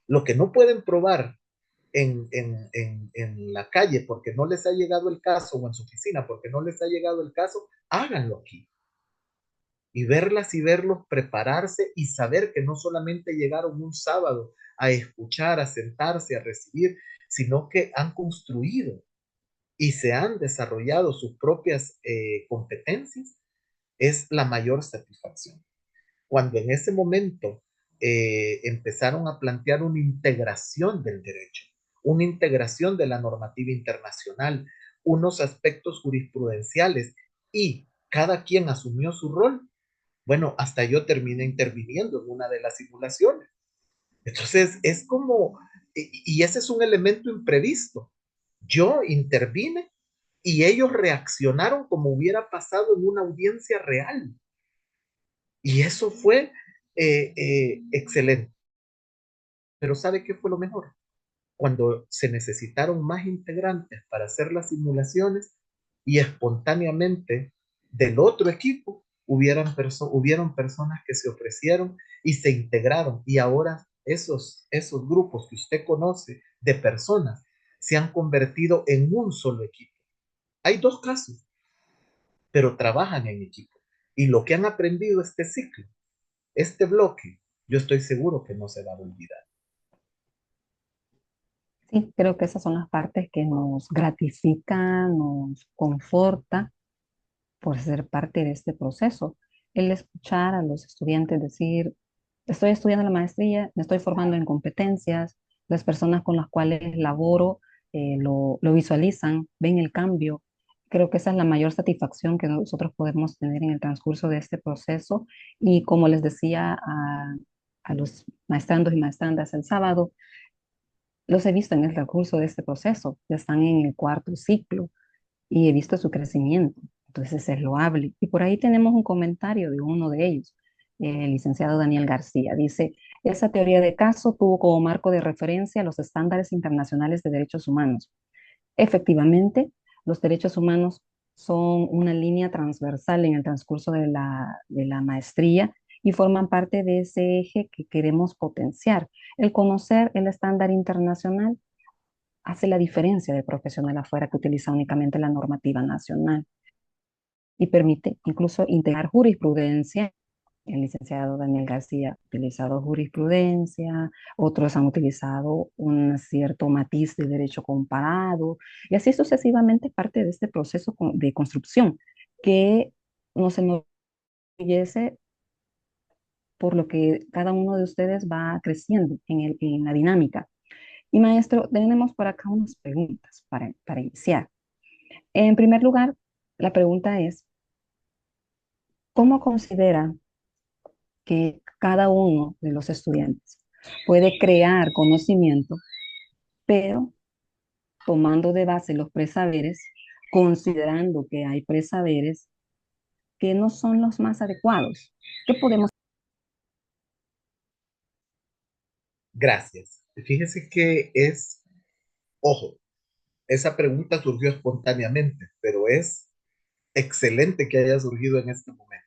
Lo que no pueden probar en la calle porque no les ha llegado el caso o en su oficina porque no les ha llegado el caso, háganlo aquí. Y verlas y verlos prepararse y saber que no solamente llegaron un sábado a escuchar, a sentarse, a recibir, sino que han construido y se han desarrollado sus propias competencias, es la mayor satisfacción. Cuando en ese momento empezaron a plantear una integración del derecho, una integración de la normativa internacional, unos aspectos jurisprudenciales y cada quien asumió su rol, bueno, hasta yo terminé interviniendo en una de las simulaciones. Entonces, es como, y ese es un elemento imprevisto. Yo intervine y ellos reaccionaron como hubiera pasado en una audiencia real. Y eso fue excelente. Pero ¿sabe qué fue lo mejor? Cuando se necesitaron más integrantes para hacer las simulaciones y espontáneamente del otro equipo hubieron personas que se ofrecieron y se integraron y ahora esos grupos que usted conoce de personas se han convertido en un solo equipo. Hay 2 casos, pero trabajan en equipo. Y lo que han aprendido este ciclo, este bloque, yo estoy seguro que no se va a olvidar. Sí, creo que esas son las partes que nos gratifican, nos conforta por ser parte de este proceso. El escuchar a los estudiantes decir, estoy estudiando la maestría, me estoy formando en competencias, las personas con las cuales laboro lo visualizan, ven el cambio. Creo que esa es la mayor satisfacción que nosotros podemos tener en el transcurso de este proceso. Y como les decía a los maestrandos y maestrandas el sábado, los he visto en el transcurso de este proceso, ya están en el 4.º y he visto su crecimiento. Entonces es loable. Y por ahí tenemos un comentario de uno de ellos, el licenciado Daniel García. Dice, esa teoría de caso tuvo como marco de referencia los estándares internacionales de derechos humanos. Efectivamente, los derechos humanos son una línea transversal en el transcurso de la maestría y forman parte de ese eje que queremos potenciar. El conocer el estándar internacional hace la diferencia del profesional afuera que utiliza únicamente la normativa nacional y permite incluso integrar jurisprudencia. El licenciado Daniel García ha utilizado jurisprudencia, otros han utilizado un cierto matiz de derecho comparado, y así sucesivamente parte de este proceso de construcción que nos enorgullece por lo que cada uno de ustedes va creciendo en la dinámica. Y maestro, tenemos por acá unas preguntas para iniciar. En primer lugar, La pregunta es, ¿cómo considera que cada uno de los estudiantes puede crear conocimiento, pero tomando de base los presaberes, considerando que hay presaberes que no son los más adecuados? ¿Qué podemos? Gracias. Fíjese que ojo, esa pregunta surgió espontáneamente, pero es excelente que haya surgido en este momento.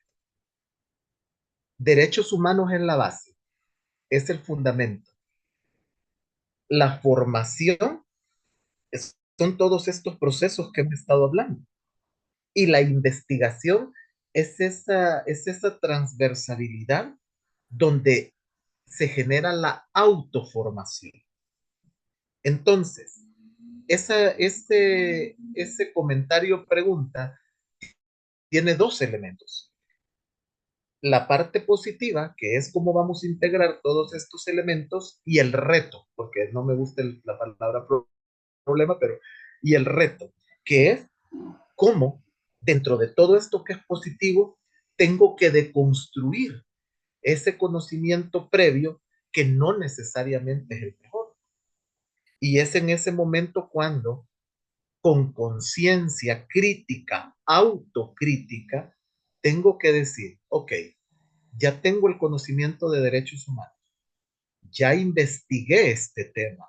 Derechos humanos es la base, es el fundamento. La formación son todos estos procesos que hemos estado hablando. Y la investigación es esa transversabilidad donde se genera la autoformación. Entonces, ese comentario pregunta tiene dos elementos. La parte positiva, que es cómo vamos a integrar todos estos elementos, y el reto, porque no me gusta la palabra problema, pero y el reto, que es cómo dentro de todo esto que es positivo, tengo que deconstruir ese conocimiento previo que no necesariamente es el mejor. Y es en ese momento cuando, con conciencia crítica, autocrítica, tengo que decir, ok, ya tengo el conocimiento de derechos humanos, ya investigué este tema,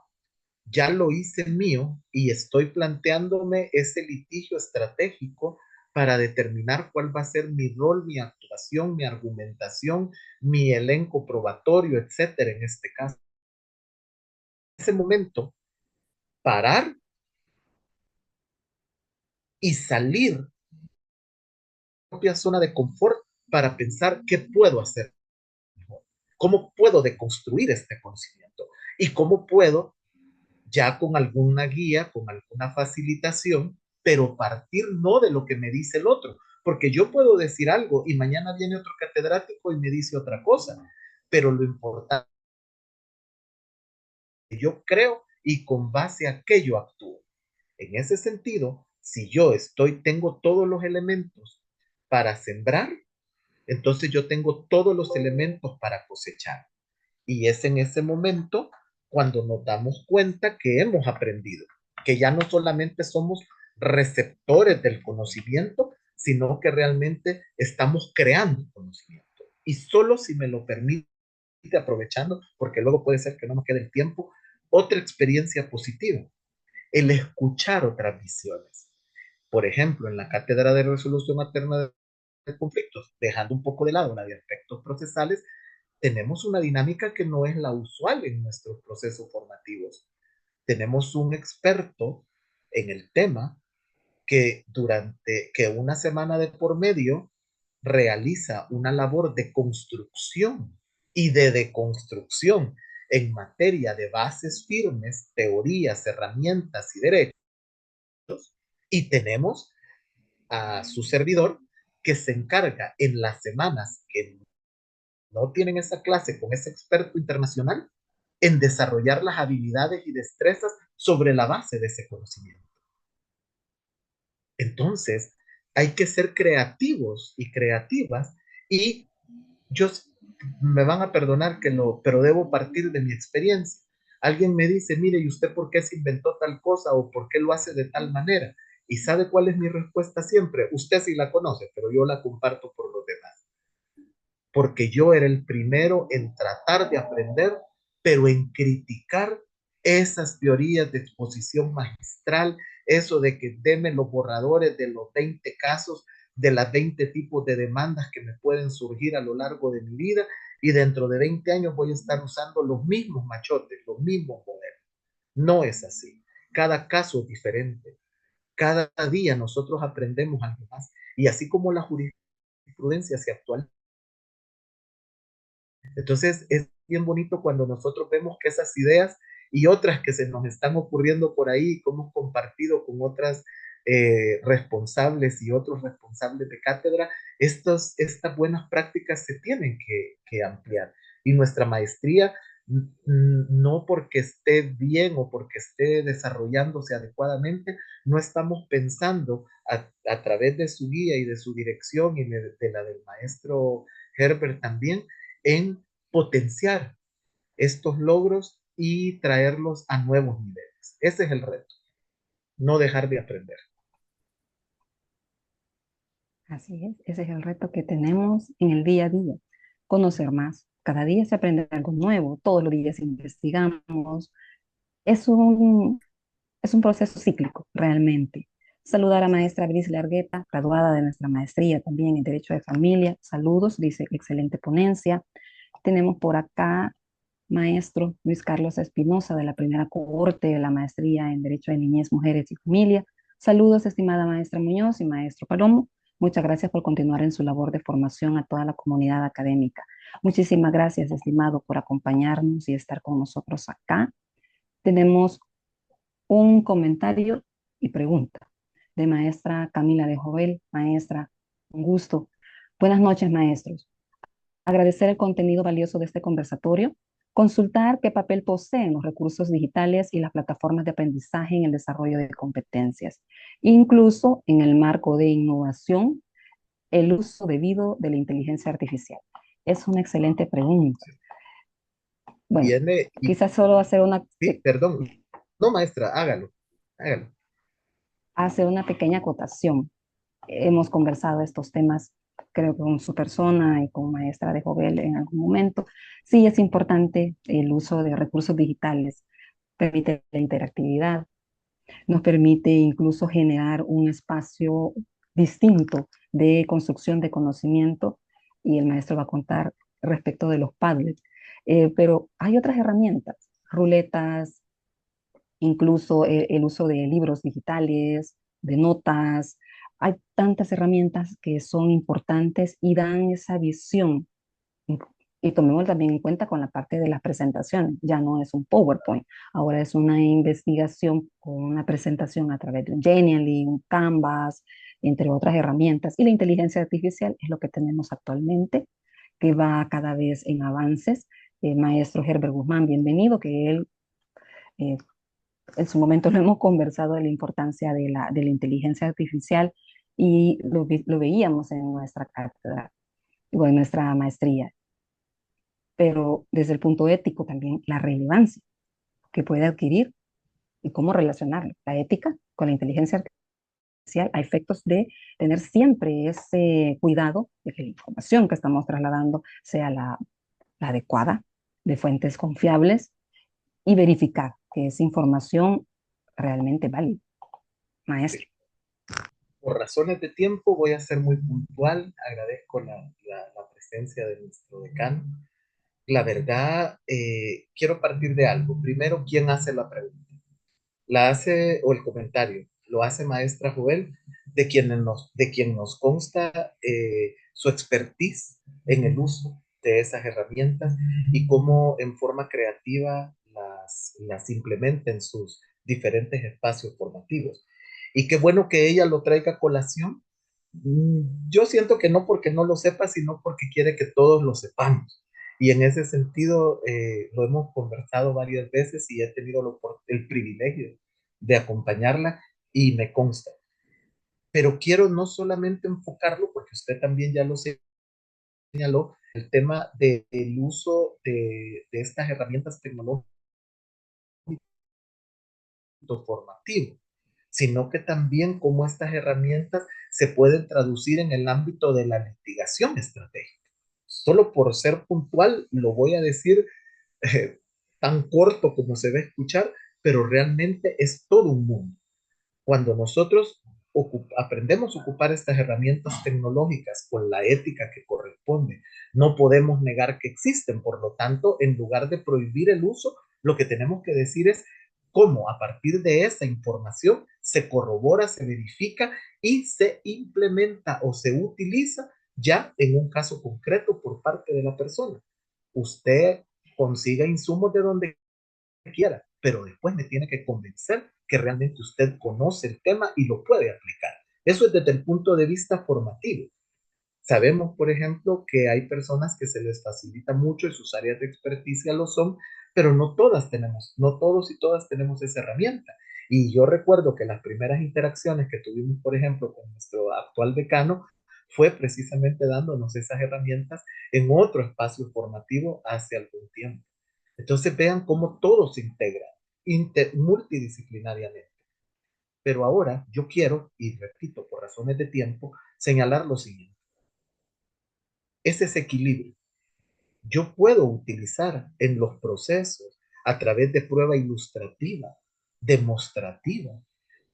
ya lo hice mío y estoy planteándome ese litigio estratégico para determinar cuál va a ser mi rol, mi actuación, mi argumentación, mi elenco probatorio, etcétera, en este caso. En ese momento, parar y salir de la propia zona de confort para pensar qué puedo hacer mejor, cómo puedo deconstruir este conocimiento y cómo puedo ya con alguna guía, con alguna facilitación, pero partir no de lo que me dice el otro, porque yo puedo decir algo y mañana viene otro catedrático y me dice otra cosa, pero lo importante es que yo creo y con base a qué yo actúo. En ese sentido, si yo tengo todos los elementos para sembrar, entonces yo tengo todos los elementos para cosechar. Y es en ese momento cuando nos damos cuenta que hemos aprendido, que ya no solamente somos receptores del conocimiento, sino que realmente estamos creando conocimiento. Y solo si me lo permite, aprovechando, porque luego puede ser que no nos quede el tiempo, otra experiencia positiva, el escuchar otras visiones. Por ejemplo, en la cátedra de resolución alterna de conflictos, dejando un poco de lado la de aspectos procesales, tenemos una dinámica que no es la usual en nuestros procesos formativos. Tenemos un experto en el tema que una semana de por medio realiza una labor de construcción y de deconstrucción en materia de bases firmes, teorías, herramientas y derechos. Y tenemos a su servidor que se encarga en las semanas que no tienen esa clase con ese experto internacional en desarrollar las habilidades y destrezas sobre la base de ese conocimiento. Entonces, hay que ser creativos y creativas y yo me van a perdonar pero debo partir de mi experiencia. Alguien me dice, mire, ¿y usted por qué se inventó tal cosa o por qué lo hace de tal manera? ¿Y sabe cuál es mi respuesta siempre? Usted sí la conoce, pero yo la comparto por los demás, porque yo era el primero en tratar de aprender, pero en criticar esas teorías de exposición magistral, eso de que deme los borradores de los 20 casos, de las 20 tipos de demandas que me pueden surgir a lo largo de mi vida, y dentro de 20 años voy a estar usando los mismos machotes, los mismos modelos. No es así. Cada caso es diferente. Cada día nosotros aprendemos algo más. Y así como la jurisprudencia se actualiza, entonces es bien bonito cuando nosotros vemos que esas ideas y otras que se nos están ocurriendo por ahí, como hemos compartido con otras responsables y otros responsables de cátedra, estas buenas prácticas se tienen que ampliar. Y nuestra maestría No porque esté bien o porque esté desarrollándose adecuadamente, no estamos pensando a través de su guía y de su dirección y de la del maestro Herbert también en potenciar estos logros y traerlos a nuevos niveles. Ese es el reto, no dejar de aprender. Así es, ese es el reto que tenemos en el día a día, conocer más. Cada día se aprende algo nuevo, todos los días investigamos. Es un, es un proceso cíclico, realmente. Saludar a maestra Brice Largueta, graduada de nuestra maestría también en Derecho de Familia. Saludos, dice, excelente ponencia. Tenemos por acá maestro Luis Carlos Espinosa de la primera cohorte de la maestría en Derecho de Niñez, Mujeres y Familia. Saludos, estimada maestra Muñoz y maestro Palomo. Muchas gracias por continuar en su labor de formación a toda la comunidad académica. Muchísimas gracias, estimado, por acompañarnos y estar con nosotros acá. Tenemos un comentario y pregunta de maestra Camila de Jovel. Maestra, un gusto. Buenas noches, maestros. Agradecer el contenido valioso de este conversatorio, consultar qué papel poseen los recursos digitales y las plataformas de aprendizaje en el desarrollo de competencias, incluso en el marco de innovación, el uso debido de la inteligencia artificial. Es una excelente pregunta. Bueno, Viene y, quizás solo hacer una, sí, perdón, no maestra, hágalo, hágalo. hacer una pequeña acotación. Hemos conversado estos temas, creo que con su persona y con maestra de Jovel en algún momento. Sí, es importante el uso de recursos digitales, permite la interactividad, nos permite incluso generar un espacio distinto de construcción de conocimiento y el maestro va a contar respecto de los Padlets. Pero hay otras herramientas, ruletas, incluso el uso de libros digitales, de notas. Hay tantas herramientas que son importantes y dan esa visión. Y tomemos también en cuenta con la parte de las presentaciones. Ya no es un PowerPoint, ahora es una investigación con una presentación a través de un Genially, un Canvas, entre otras herramientas. Y la inteligencia artificial es lo que tenemos actualmente, que va cada vez en avances. Maestro Herbert Guzmán, bienvenido, que él eh, en su momento lo hemos conversado de la importancia de la inteligencia artificial y lo veíamos en nuestra cátedra o en nuestra maestría, pero desde el punto ético también la relevancia que puede adquirir y cómo relacionar la ética con la inteligencia artificial a efectos de tener siempre ese cuidado de que la información que estamos trasladando sea la adecuada, de fuentes confiables y verificar que esa información realmente válida. Maestro. Por razones de tiempo voy a ser muy puntual. Agradezco la presencia de nuestro decano. La verdad, quiero partir de algo. Primero, ¿quién hace la pregunta? La hace, o el comentario, lo hace maestra Joel, de quien nos consta su expertise en el uso de esas herramientas y cómo en forma creativa las implementa en sus diferentes espacios formativos. Y qué bueno que ella lo traiga a colación. Yo siento que no porque no lo sepa, sino porque quiere que todos lo sepamos. Y en ese sentido, lo hemos conversado varias veces y he tenido el privilegio de acompañarla y me consta. Pero quiero no solamente enfocarlo, porque usted también ya lo señaló, el tema del uso de estas herramientas tecnológicas formativo, sino que también cómo estas herramientas se pueden traducir en el ámbito de la litigación estratégica. Solo por ser puntual, lo voy a decir eh, tan corto como se va a escuchar, pero realmente es todo un mundo. Cuando nosotros aprendemos a ocupar estas herramientas tecnológicas con la ética que corresponde, no podemos negar que existen. Por lo tanto, en lugar de prohibir el uso, lo que tenemos que decir es cómo a partir de esa información se corrobora, se verifica y se implementa o se utiliza ya en un caso concreto por parte de la persona. Usted consiga insumos de donde quiera, pero después me tiene que convencer que realmente usted conoce el tema y lo puede aplicar. Eso es desde el punto de vista formativo. Sabemos, por ejemplo, que hay personas que se les facilita mucho y sus áreas de experticia lo son, pero no todas tenemos, no todos y todas tenemos esa herramienta. Y yo recuerdo que las primeras interacciones que tuvimos, por ejemplo, con nuestro actual decano, fue precisamente dándonos esas herramientas en otro espacio formativo hace algún tiempo. Entonces vean cómo todo se integra multidisciplinariamente. Pero ahora yo quiero, y repito, por razones de tiempo, señalar lo siguiente. Es ese equilibrio. Yo puedo utilizar en los procesos, a través de prueba ilustrativa, demostrativa,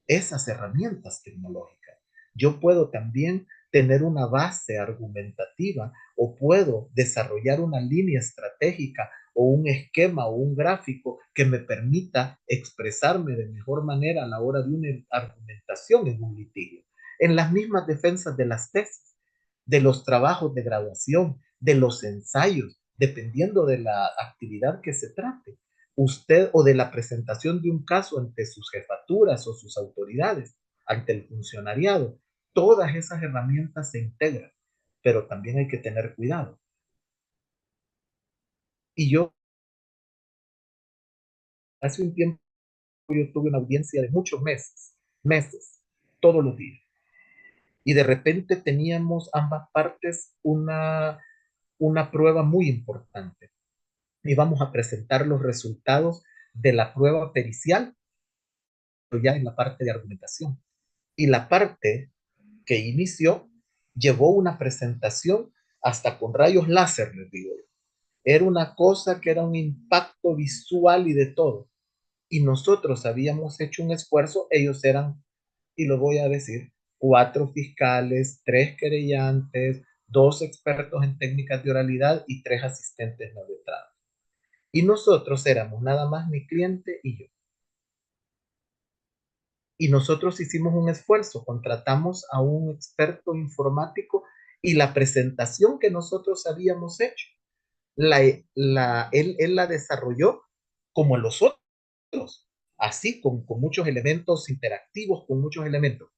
esas herramientas tecnológicas. Yo puedo también tener una base argumentativa o puedo desarrollar una línea estratégica o un esquema o un gráfico que me permita expresarme de mejor manera a la hora de una argumentación en un litigio. En las mismas defensas de las tesis, de los trabajos de graduación, de los ensayos, dependiendo de la actividad que se trate usted o de la presentación de un caso ante sus jefaturas o sus autoridades, ante el funcionariado. Todas esas herramientas se integran, pero también hay que tener cuidado. Y yo, hace un tiempo, yo tuve una audiencia de muchos meses, todos los días. Y de repente teníamos ambas partes una prueba muy importante. Y vamos a presentar los resultados de la prueba pericial, ya en la parte de argumentación. Y la parte que inició llevó una presentación hasta con rayos láser, les digo yo. Era una cosa que era un impacto visual y de todo. Y nosotros habíamos hecho un esfuerzo, ellos eran, y lo voy a decir, 4 fiscales, 3 querellantes, 2 expertos en técnicas de oralidad y 3 asistentes no letrados. Y nosotros éramos nada más mi cliente y yo. Y nosotros hicimos un esfuerzo, contratamos a un experto informático y la presentación que nosotros habíamos hecho, él la desarrolló como los otros, así con muchos elementos interactivos, con muchos elementos.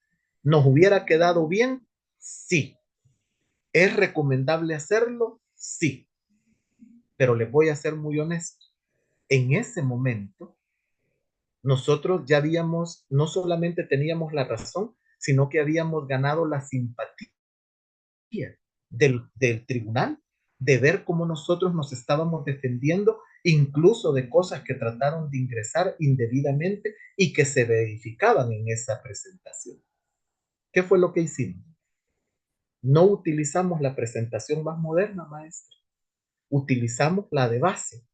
¿Nos hubiera quedado bien? Sí. ¿Es recomendable hacerlo? Sí. Pero les voy a ser muy honesto. En ese momento, nosotros ya habíamos, no solamente teníamos la razón, sino que habíamos ganado la simpatía del tribunal, de ver cómo nosotros nos estábamos defendiendo, incluso de cosas que trataron de ingresar indebidamente y que se verificaban en esa presentación. ¿Qué fue lo que hicimos? No utilizamos la presentación más moderna, maestro. Utilizamos la de base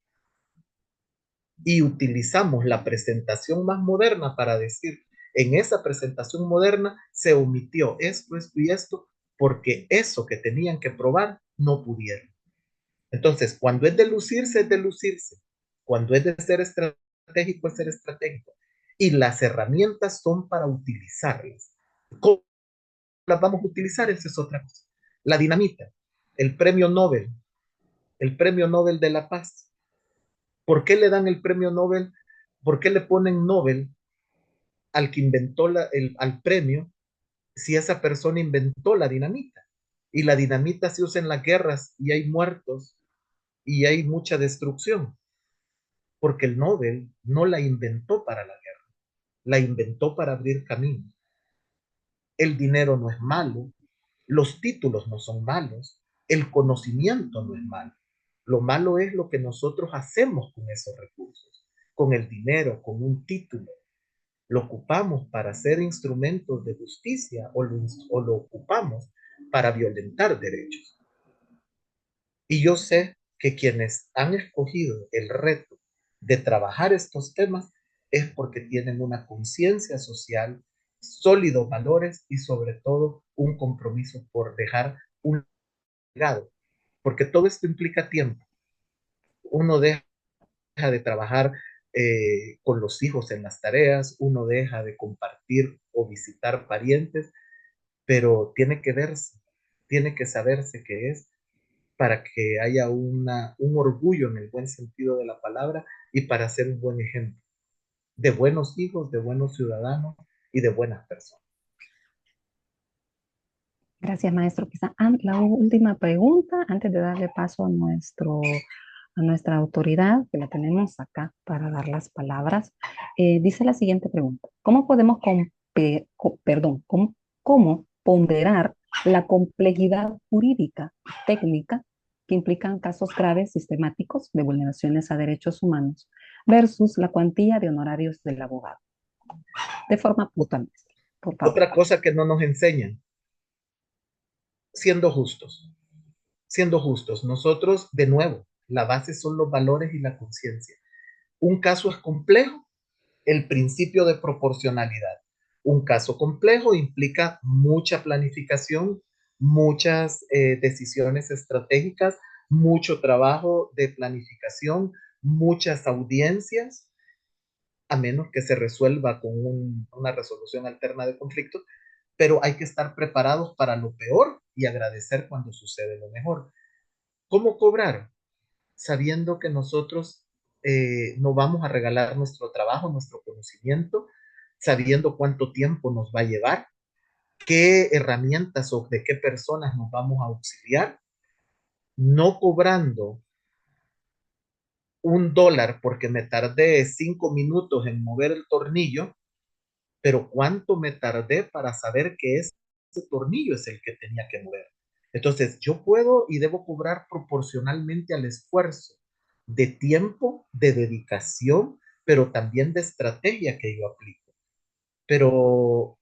y utilizamos la presentación más moderna para decir, en esa presentación moderna se omitió esto, esto y esto, porque eso que tenían que probar no pudieron. Entonces, cuando es de lucirse, es de lucirse. Cuando es de ser estratégico, es ser estratégico. Y las herramientas son para utilizarlas. ¿Cómo las vamos a utilizar? Esa es otra cosa. La dinamita, el premio Nobel, el premio Nobel de la Paz. ¿Por qué le dan el premio Nobel? ¿Por qué le ponen Nobel al que inventó al premio si esa persona inventó la dinamita? Y la dinamita se usa en las guerras y hay muertos y hay mucha destrucción, porque el Nobel no la inventó para la guerra, la inventó para abrir caminos. El dinero no es malo, los títulos no son malos, el conocimiento no es malo. Lo malo es lo que nosotros hacemos con esos recursos, con el dinero, con un título. Lo ocupamos para hacer instrumentos de justicia o lo ocupamos para violentar derechos. Y yo sé que quienes han escogido el reto de trabajar estos temas es porque tienen una conciencia social, sólidos valores y sobre todo un compromiso por dejar un legado, porque todo esto implica tiempo. Uno deja de trabajar con los hijos en las tareas, uno deja de compartir o visitar parientes, pero tiene que verse, tiene que saberse qué es para que haya un orgullo en el buen sentido de la palabra y para ser un buen ejemplo de buenos hijos, de buenos ciudadanos y de buenas personas. Gracias, maestro. Quizá la última pregunta antes de darle paso a nuestra autoridad, que la tenemos acá para dar las palabras. Dice la siguiente pregunta. ¿Cómo podemos cómo ponderar la complejidad jurídica técnica que implican casos graves sistemáticos de vulneraciones a derechos humanos versus la cuantía de honorarios del abogado? De forma puntual, maestro, por favor. Otra cosa que no nos enseñan, siendo justos, siendo justos. Nosotros, de nuevo, la base son los valores y la conciencia. Un caso es complejo, el principio de proporcionalidad. Un caso complejo implica mucha planificación, muchas decisiones estratégicas, mucho trabajo de planificación, muchas audiencias, a menos que se resuelva con una resolución alterna de conflicto, pero hay que estar preparados para lo peor y agradecer cuando sucede lo mejor. ¿Cómo cobrar? Sabiendo que nosotros no vamos a regalar nuestro trabajo, nuestro conocimiento, sabiendo cuánto tiempo nos va a llevar, qué herramientas o de qué personas nos vamos a auxiliar, no cobrando $1 porque me tardé 5 minutos en mover el tornillo, pero cuánto me tardé para saber que ese tornillo es el que tenía que mover. Entonces, yo puedo y debo cobrar proporcionalmente al esfuerzo de tiempo, de dedicación, pero también de estrategia que yo aplico. Pero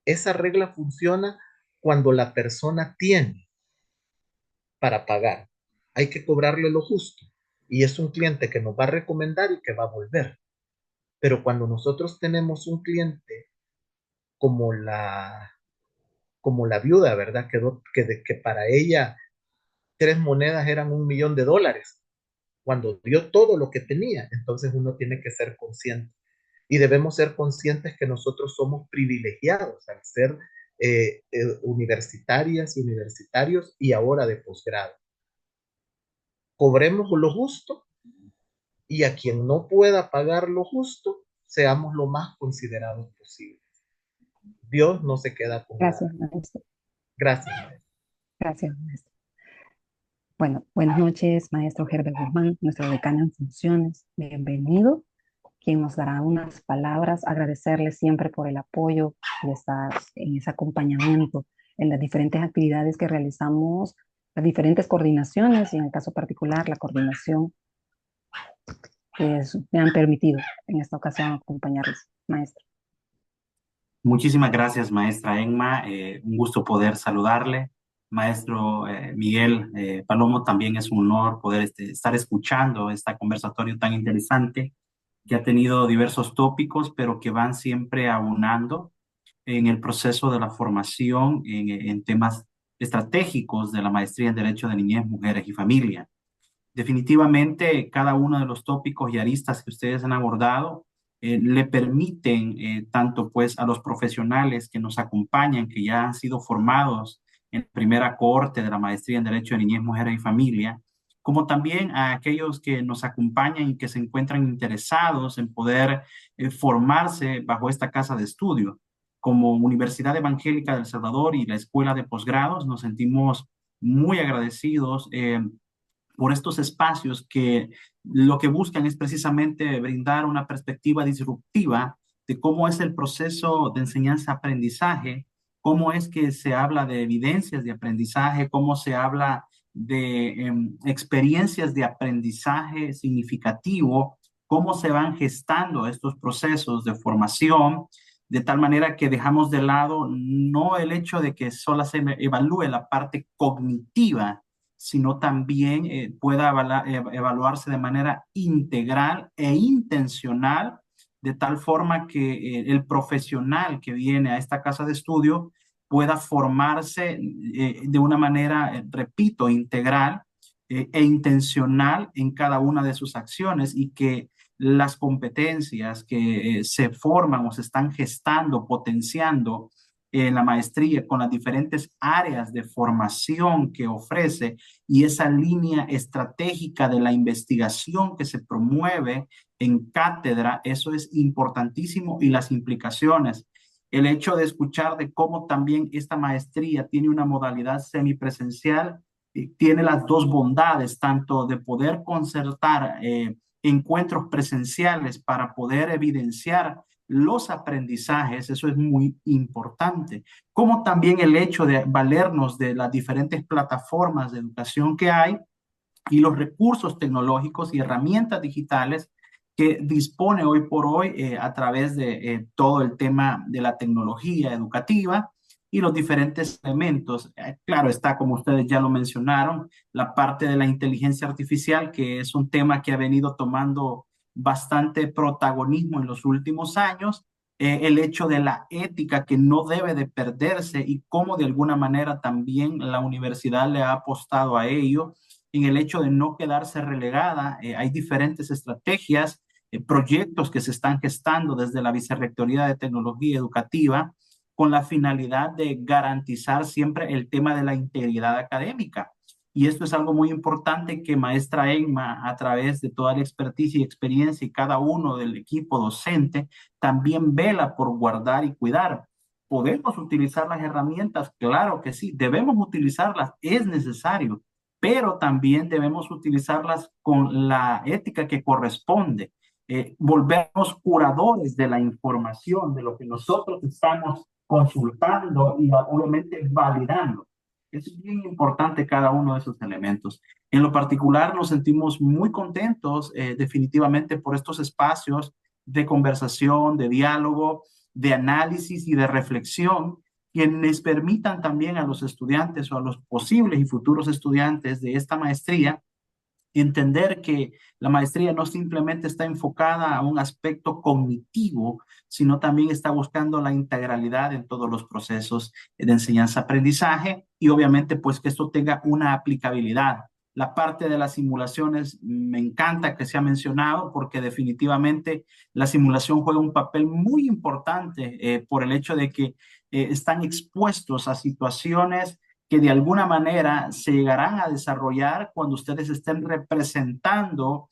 esa regla funciona cuando la persona tiene para pagar. Hay que cobrarle lo justo. Y es un cliente que nos va a recomendar y que va a volver. Pero cuando nosotros tenemos un cliente como la viuda, ¿verdad? Que para ella 3 monedas eran $1.000.000 cuando dio todo lo que tenía. Entonces uno tiene que ser consciente y debemos ser conscientes que nosotros somos privilegiados al ser universitarias y universitarios y ahora de posgrado. Cobremos lo justo y a quien no pueda pagar lo justo, seamos lo más considerados posible. Dios no se queda con Gracias, nada. maestro. Gracias, maestro. Gracias, maestro. Bueno, buenas noches, maestro Herbert Guzmán, nuestro decano en funciones. Bienvenido, quien nos dará unas palabras, agradecerle siempre por el apoyo y estar en ese acompañamiento en las diferentes actividades que realizamos, las diferentes coordinaciones y en el caso particular la coordinación que me han permitido en esta ocasión acompañarles, maestro. Muchísimas gracias, maestra Emma. Un gusto poder saludarle. Maestro Miguel Palomo, también es un honor poder estar escuchando este conversatorio tan interesante que ha tenido diversos tópicos, pero que van siempre aunando en el proceso de la formación en temas estratégicos de la maestría en Derecho de Niñez, Mujeres y Familia. Definitivamente, cada uno de los tópicos y aristas que ustedes han abordado le permiten tanto pues a los profesionales que nos acompañan, que ya han sido formados en la primera cohorte de la maestría en Derecho de Niñez, Mujeres y Familia, como también a aquellos que nos acompañan y que se encuentran interesados en poder formarse bajo esta casa de estudio. Como Universidad Evangélica de El Salvador y la Escuela de Posgrados, nos sentimos muy agradecidos por estos espacios que lo que buscan es precisamente brindar una perspectiva disruptiva de cómo es el proceso de enseñanza-aprendizaje, cómo es que se habla de evidencias de aprendizaje, cómo se habla de experiencias de aprendizaje significativo, cómo se van gestando estos procesos de formación, de tal manera que dejamos de lado no el hecho de que solo se evalúe la parte cognitiva, sino también pueda evaluarse de manera integral e intencional, de tal forma que el profesional que viene a esta casa de estudio pueda formarse de una manera, repito, integral e intencional en cada una de sus acciones y que las competencias que se forman o se están gestando, potenciando en la maestría con las diferentes áreas de formación que ofrece y esa línea estratégica de la investigación que se promueve en cátedra, eso es importantísimo y las implicaciones el hecho de escuchar de cómo también esta maestría tiene una modalidad semipresencial, tiene las dos bondades, tanto de poder concertar encuentros presenciales para poder evidenciar los aprendizajes, eso es muy importante, como también el hecho de valernos de las diferentes plataformas de educación que hay y los recursos tecnológicos y herramientas digitales que dispone hoy por hoy a través de todo el tema de la tecnología educativa y los diferentes elementos. Claro está, como ustedes ya lo mencionaron, la parte de la inteligencia artificial, que es un tema que ha venido tomando bastante protagonismo en los últimos años, el hecho de la ética que no debe de perderse y cómo de alguna manera también la universidad le ha apostado a ello en el hecho de no quedarse relegada. Hay diferentes estrategias, proyectos que se están gestando desde la Vicerrectoría de Tecnología Educativa con la finalidad de garantizar siempre el tema de la integridad académica. Y esto es algo muy importante que maestra Emma, a través de toda la expertise y experiencia y cada uno del equipo docente, también vela por guardar y cuidar. ¿Podemos utilizar las herramientas? Claro que sí, debemos utilizarlas, es necesario, pero también debemos utilizarlas con la ética que corresponde. Volvernos curadores de la información, de lo que nosotros estamos consultando y obviamente validando. Es bien importante cada uno de esos elementos. En lo particular, nos sentimos muy contentos definitivamente por estos espacios de conversación, de diálogo, de análisis y de reflexión, quienes permitan también a los estudiantes o a los posibles y futuros estudiantes de esta maestría entender que la maestría no simplemente está enfocada a un aspecto cognitivo, sino también está buscando la integralidad en todos los procesos de enseñanza-aprendizaje y obviamente pues que esto tenga una aplicabilidad. La parte de las simulaciones me encanta que se ha mencionado porque definitivamente la simulación juega un papel muy importante por el hecho de que están expuestos a situaciones que de alguna manera se llegarán a desarrollar cuando ustedes estén representando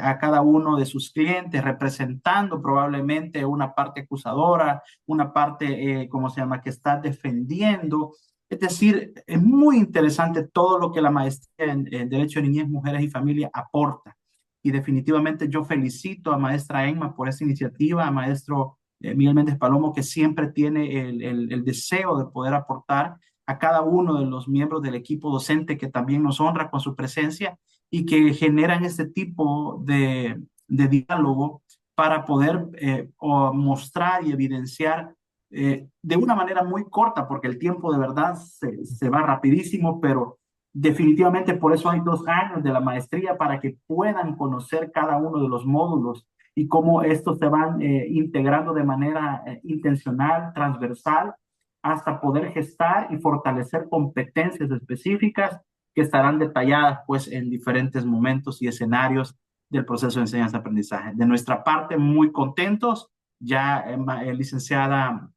a cada uno de sus clientes, representando probablemente una parte acusadora, una parte, ¿cómo se llama?, que está defendiendo. Es decir, es muy interesante todo lo que la maestría en Derecho de Niñez, Mujeres y Familia aporta. Y definitivamente yo felicito a maestra Emma por esa iniciativa, a maestro Miguel Méndez Palomo, que siempre tiene el deseo de poder aportar a cada uno de los miembros del equipo docente que también nos honra con su presencia y que generan este tipo de diálogo para poder mostrar y evidenciar de una manera muy corta, porque el tiempo de verdad se va rapidísimo, pero definitivamente por eso hay 2 años de la maestría para que puedan conocer cada uno de los módulos y cómo estos se van integrando de manera intencional, transversal, hasta poder gestar y fortalecer competencias específicas que estarán detalladas pues en diferentes momentos y escenarios del proceso de enseñanza-aprendizaje. De nuestra parte, muy contentos. Ya licenciada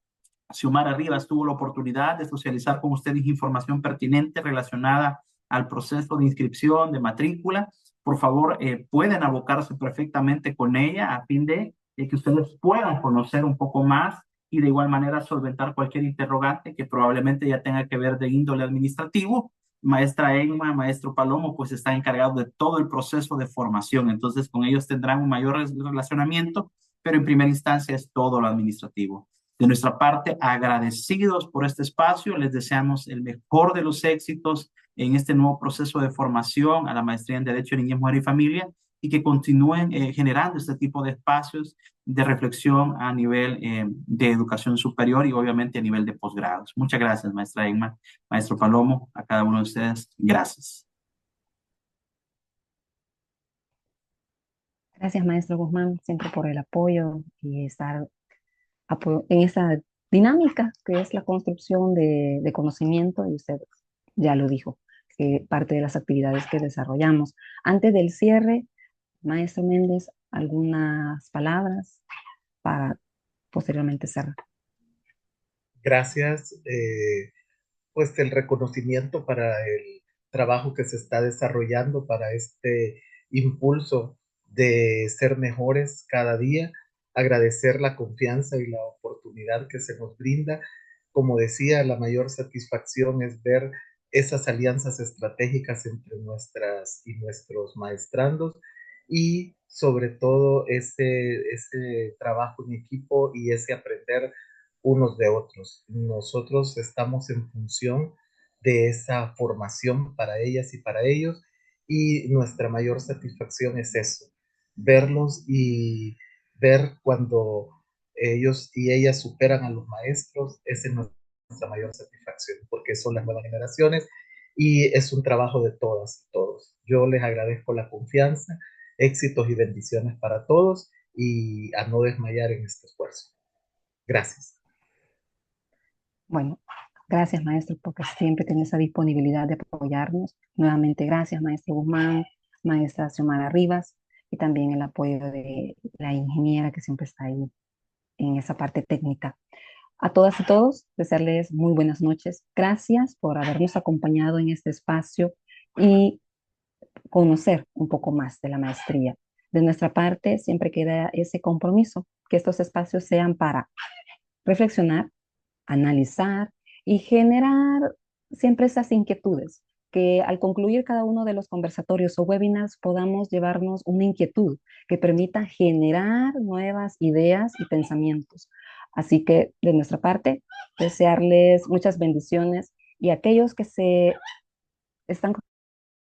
Xiomara Rivas tuvo la oportunidad de socializar con ustedes información pertinente relacionada al proceso de inscripción, de matrícula. Por favor, pueden abocarse perfectamente con ella a fin de que ustedes puedan conocer un poco más y de igual manera solventar cualquier interrogante que probablemente ya tenga que ver de índole administrativo. Maestra Emma, maestro Palomo, pues está encargado de todo el proceso de formación, entonces con ellos tendrán un mayor relacionamiento, pero en primera instancia es todo lo administrativo. De nuestra parte, agradecidos por este espacio, les deseamos el mejor de los éxitos en este nuevo proceso de formación a la maestría en Derecho de Niñez, Mujer y Familia y que continúen generando este tipo de espacios de reflexión a nivel de educación superior y obviamente a nivel de posgrados. Muchas gracias, maestra Emma, maestro Palomo, a cada uno de ustedes. Gracias. Gracias, maestro Guzmán, siempre por el apoyo y estar en esa dinámica que es la construcción de conocimiento, y usted ya lo dijo, que parte de las actividades que desarrollamos. Antes del cierre, maestro Méndez, algunas palabras para posteriormente cerrar. Gracias. Pues el reconocimiento para el trabajo que se está desarrollando, para este impulso de ser mejores cada día. agradecer la confianza y la oportunidad que se nos brinda. Como decía, la mayor satisfacción es ver esas alianzas estratégicas entre nuestras y nuestros maestrandos y sobre todo ese trabajo en equipo y ese aprender unos de otros. Nosotros estamos en función de esa formación para ellas y para ellos y nuestra mayor satisfacción es eso, verlos y ver cuando ellos y ellas superan a los maestros, esa es nuestra mayor satisfacción, porque son las nuevas generaciones y es un trabajo de todas y todos. Yo les agradezco la confianza, éxitos y bendiciones para todos y a no desmayar en este esfuerzo. Gracias. Bueno, gracias, maestro, porque siempre tiene esa disponibilidad de apoyarnos. Nuevamente, gracias, maestro Guzmán, maestra Xiomara Rivas, y también el apoyo de la ingeniera que siempre está ahí en esa parte técnica. A todas y todos, desearles muy buenas noches. Gracias por habernos acompañado en este espacio y conocer un poco más de la maestría. De nuestra parte, siempre queda ese compromiso, que estos espacios sean para reflexionar, analizar y generar siempre esas inquietudes, que al concluir cada uno de los conversatorios o webinars podamos llevarnos una inquietud que permita generar nuevas ideas y pensamientos. Así que de nuestra parte, desearles muchas bendiciones y aquellos que se están con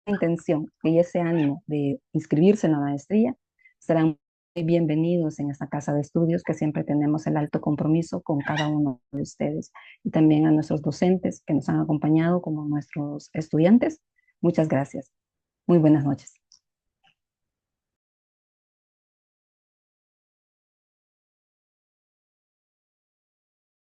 la intención y ese ánimo de inscribirse en la maestría serán muy bienvenidos en esta casa de estudios que siempre tenemos el alto compromiso con cada uno de ustedes y también a nuestros docentes que nos han acompañado como nuestros estudiantes. Muchas gracias. Muy buenas noches.